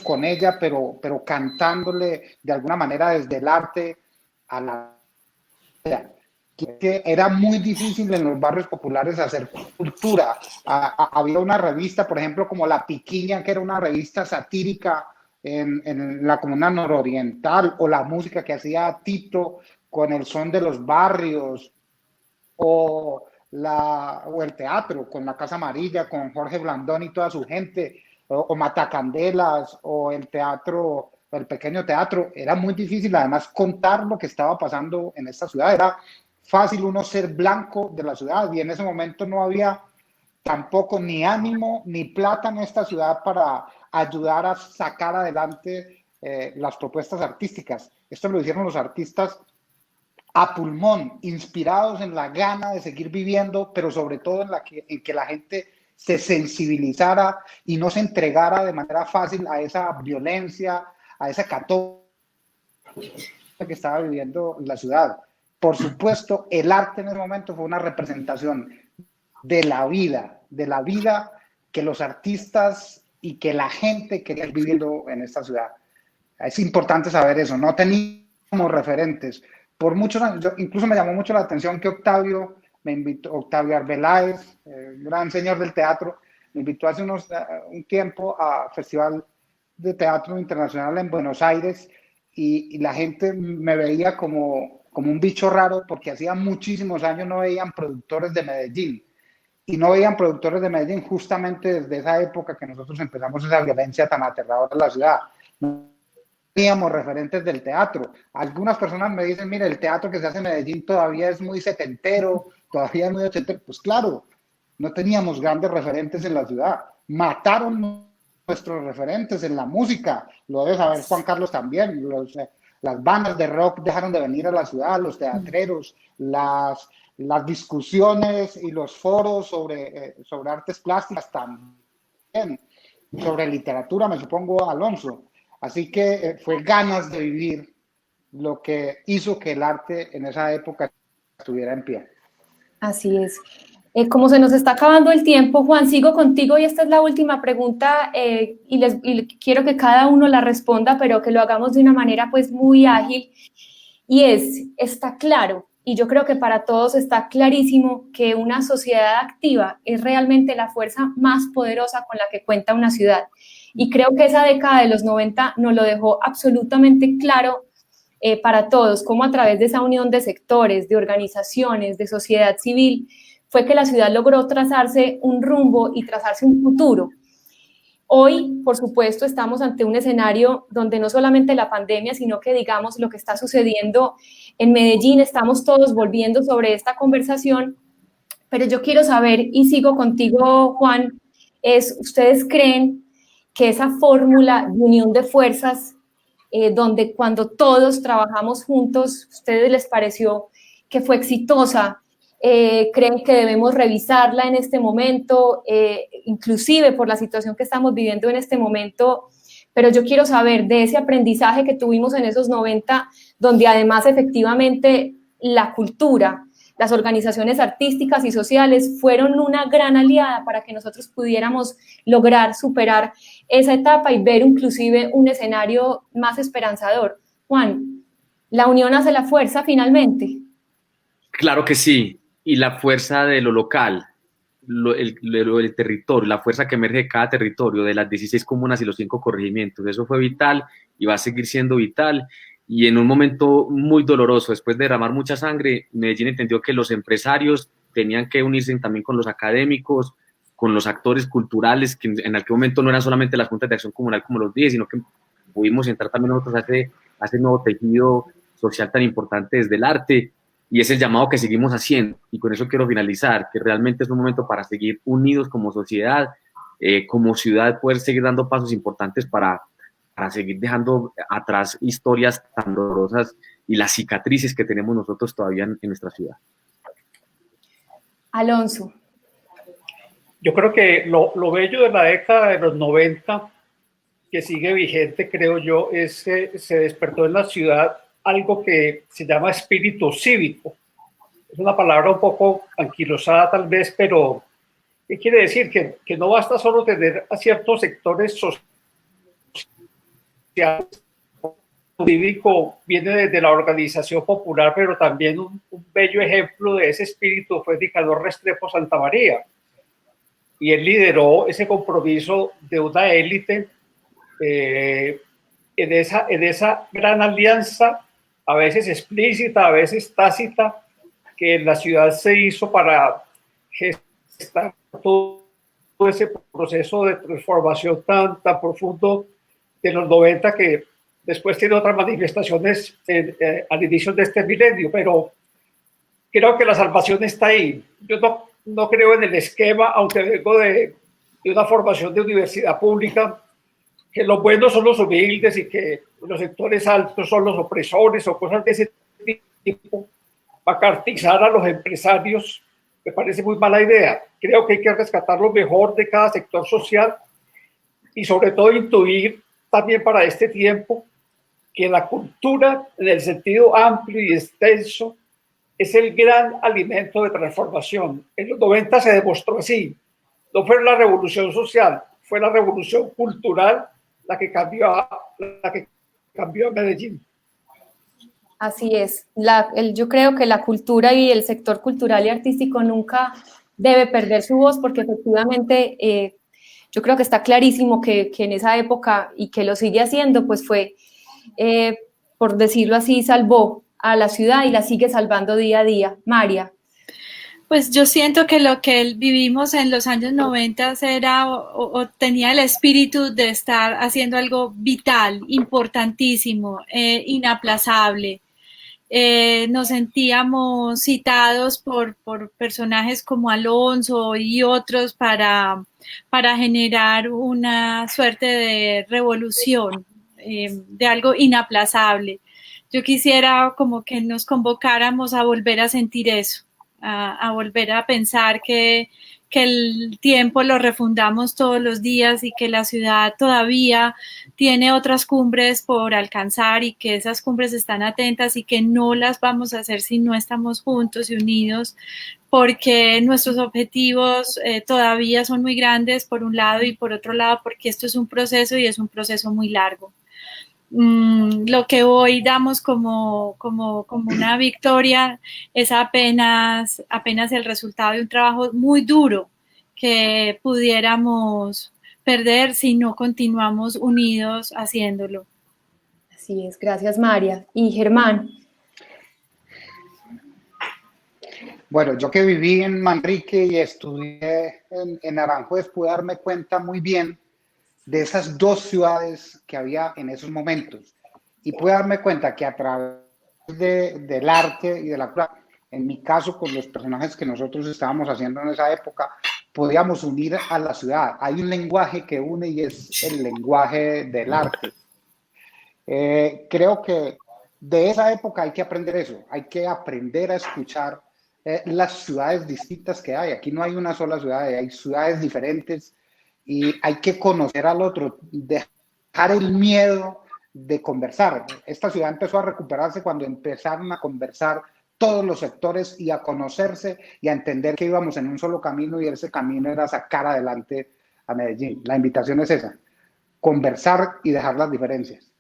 con ella, pero cantándole de alguna manera desde el arte a la vida. que era muy difícil en los barrios populares hacer cultura. Había una revista, por ejemplo, como La Piquiña, que era una revista satírica en la comuna nororiental, o la música que hacía Tito con el son de los barrios, o el teatro con La Casa Amarilla, con Jorge Blandón y toda su gente, o Matacandelas, o el teatro, el pequeño teatro. Era muy difícil además contar lo que estaba pasando en esta ciudad. Era fácil uno ser blanco de la ciudad, y en ese momento no había tampoco ni ánimo ni plata en esta ciudad para ayudar a sacar adelante las propuestas artísticas. Esto lo hicieron los artistas a pulmón, inspirados en la gana de seguir viviendo, pero sobre todo en que la gente se sensibilizara y no se entregara de manera fácil a esa violencia, a esa católica que estaba viviendo la ciudad. Por supuesto, el arte en ese momento fue una representación de la vida que los artistas y que la gente quería ir viviendo en esta ciudad. Es importante saber eso, no teníamos referentes. Por muchos años, incluso me llamó mucho la atención que Octavio Arbeláez, gran señor del teatro, me invitó hace un tiempo a Festival de Teatro Internacional en Buenos Aires, y la gente me veía como un bicho raro, porque hacía muchísimos años no veían productores de Medellín. Y no veían productores de Medellín justamente desde esa época que nosotros empezamos esa violencia tan aterradora en la ciudad. No teníamos referentes del teatro. Algunas personas me dicen, mire, el teatro que se hace en Medellín todavía es muy setentero, todavía es muy ochentero. Pues claro, no teníamos grandes referentes en la ciudad. Mataron nuestros referentes en la música. Lo debe saber Juan Carlos también. Las bandas de rock dejaron de venir a la ciudad, los teatreros, las discusiones y los foros sobre artes plásticas también, sobre literatura, me supongo, Alonso. Así que fue ganas de vivir lo que hizo que el arte en esa época estuviera en pie. Así es. Como se nos está acabando el tiempo, Juan, sigo contigo, y esta es la última pregunta, y quiero que cada uno la responda, pero que lo hagamos de una manera pues muy ágil, y está claro, y yo creo que para todos está clarísimo, que una sociedad activa es realmente la fuerza más poderosa con la que cuenta una ciudad, y creo que esa década de los 90 nos lo dejó absolutamente claro para todos, cómo a través de esa unión de sectores, de organizaciones, de sociedad civil, fue que la ciudad logró trazarse un rumbo y trazarse un futuro. Hoy, por supuesto, estamos ante un escenario donde no solamente la pandemia, sino que, digamos, lo que está sucediendo en Medellín, estamos todos volviendo sobre esta conversación, pero yo quiero saber, y sigo contigo, Juan, ¿ustedes creen que esa fórmula de unión de fuerzas, donde cuando todos trabajamos juntos, ¿ustedes les pareció que fue exitosa? ¿Creen que debemos revisarla en este momento, inclusive por la situación que estamos viviendo en este momento? Pero yo quiero saber de ese aprendizaje que tuvimos en esos 90, donde además efectivamente la cultura, las organizaciones artísticas y sociales fueron una gran aliada para que nosotros pudiéramos lograr superar esa etapa y ver inclusive un escenario más esperanzador. Juan, ¿la unión hace la fuerza finalmente? Claro que sí, y la fuerza de lo local, el territorio, la fuerza que emerge de cada territorio, de las 16 comunas y los 5 corregimientos, eso fue vital y va a seguir siendo vital. Y en un momento muy doloroso, después de derramar mucha sangre, Medellín entendió que los empresarios tenían que unirse también con los académicos, con los actores culturales, que en aquel momento no eran solamente las juntas de acción comunal como los 10, sino que pudimos entrar también nosotros a ese nuevo tejido social tan importante desde el arte, y es el llamado que seguimos haciendo. Y con eso quiero finalizar, que realmente es un momento para seguir unidos como sociedad, como ciudad, poder seguir dando pasos importantes para seguir dejando atrás historias tan dolorosas y las cicatrices que tenemos nosotros todavía en nuestra ciudad. Alonso. Yo creo que lo bello de la década de los 90, que sigue vigente, creo yo, es que se despertó en la ciudad algo que se llama espíritu cívico. Es una palabra un poco anquilosada tal vez, pero ¿qué quiere decir? Que no basta solo tener a ciertos sectores sociales cívico viene desde la organización popular, pero también un bello ejemplo de ese espíritu fue Nicanor Restrepo Santamaría. Y él lideró ese compromiso de una élite en esa gran alianza, a veces explícita, a veces tácita, que en la ciudad se hizo para gestar todo ese proceso de transformación tan profundo de los 90, que después tiene otras manifestaciones al inicio de este milenio, pero creo que la salvación está ahí. Yo no creo en el esquema, aunque vengo de una formación de universidad pública, que los buenos son los humildes y que los sectores altos son los opresores o cosas de ese tipo, macartizar a los empresarios me parece muy mala idea. Creo que hay que rescatar lo mejor de cada sector social y sobre todo intuir también para este tiempo que la cultura, en el sentido amplio y extenso, es el gran alimento de transformación. En los 90 se demostró así. No fue la revolución social, fue la revolución cultural la que cambió a Medellín. Así es. Yo creo que la cultura y el sector cultural y artístico nunca debe perder su voz, porque efectivamente yo creo que está clarísimo que en esa época, y que lo sigue haciendo, pues fue, por decirlo así, salvó a la ciudad y la sigue salvando día a día. María. Pues yo siento que lo que vivimos en los años 90 era o tenía el espíritu de estar haciendo algo vital, importantísimo, inaplazable. Nos sentíamos citados por personajes como Alonso y otros para generar una suerte de revolución, de algo inaplazable. Yo quisiera como que nos convocáramos a volver a sentir eso, a volver a pensar que el tiempo lo refundamos todos los días y que la ciudad todavía tiene otras cumbres por alcanzar y que esas cumbres están atentas y que no las vamos a hacer si no estamos juntos y unidos, porque nuestros objetivos todavía son muy grandes por un lado, y por otro lado porque esto es un proceso y es un proceso muy largo. Lo que hoy damos como una victoria es apenas el resultado de un trabajo muy duro que pudiéramos perder si no continuamos unidos haciéndolo. Así es, gracias María. Y Germán. Bueno, yo que viví en Manrique y estudié en Aranjuez, pude darme cuenta muy bien de esas dos ciudades que había en esos momentos. Y pude darme cuenta que a través del arte y de la cultura, en mi caso con los personajes que nosotros estábamos haciendo en esa época, podíamos unir a la ciudad. Hay un lenguaje que une y es el lenguaje del arte. Creo que de esa época hay que aprender eso, hay que aprender a escuchar las ciudades distintas que hay. Aquí no hay una sola ciudad, hay ciudades diferentes, y hay que conocer al otro, dejar el miedo de conversar. Esta ciudad empezó a recuperarse cuando empezaron a conversar todos los sectores y a conocerse y a entender que íbamos en un solo camino, y ese camino era sacar adelante a Medellín. La invitación es esa, conversar y dejar las diferencias.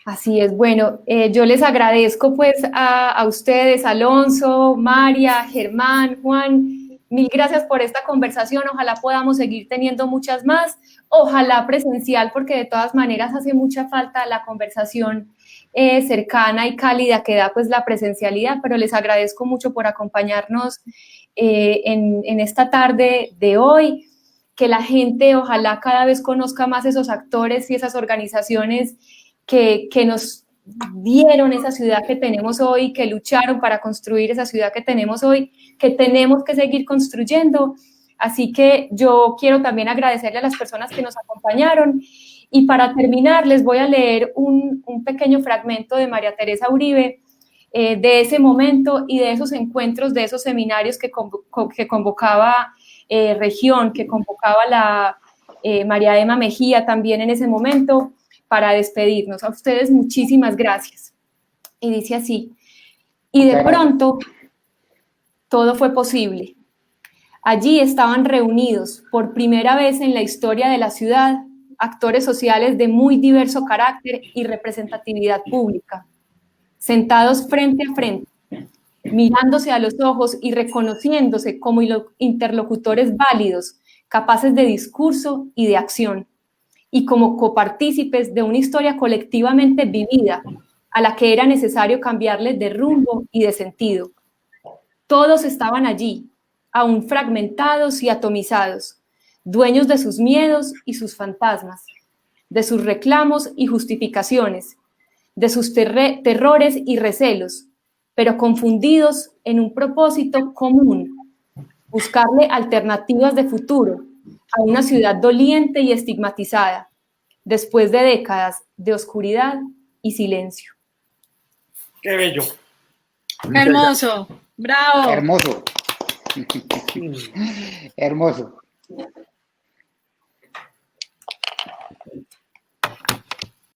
Así es. Bueno, yo les agradezco pues a ustedes, Alonso, María, Germán, Juan. Mil gracias por esta conversación. Ojalá podamos seguir teniendo muchas más. Ojalá presencial, porque de todas maneras hace mucha falta la conversación cercana y cálida que da pues la presencialidad, pero les agradezco mucho por acompañarnos en esta tarde de hoy. Que la gente ojalá cada vez conozca más esos actores y esas organizaciones que nos dieron esa ciudad que tenemos hoy, que lucharon para construir esa ciudad que tenemos hoy, que tenemos que seguir construyendo. Así que yo quiero también agradecerle a las personas que nos acompañaron. Y para terminar, les voy a leer un pequeño fragmento de María Teresa Uribe, de ese momento y de esos encuentros, de esos seminarios que convocaba Región, que convocaba la María Emma Mejía también en ese momento, para despedirnos. A ustedes muchísimas gracias. Y dice así: y de pronto todo fue posible. Allí estaban reunidos por primera vez en la historia de la ciudad actores sociales de muy diverso carácter y representatividad pública, sentados frente a frente, mirándose a los ojos y reconociéndose como interlocutores válidos, capaces de discurso y de acción, y como copartícipes de una historia colectivamente vivida, a la que era necesario cambiarle de rumbo y de sentido. Todos estaban allí, aún fragmentados y atomizados, dueños de sus miedos y sus fantasmas, de sus reclamos y justificaciones, de sus terrores y recelos, pero confundidos en un propósito común, buscarle alternativas de futuro a una ciudad doliente y estigmatizada, después de décadas de oscuridad y silencio. Qué bello. ¡Qué hermoso! ¡Bravo! Hermoso. Hermoso.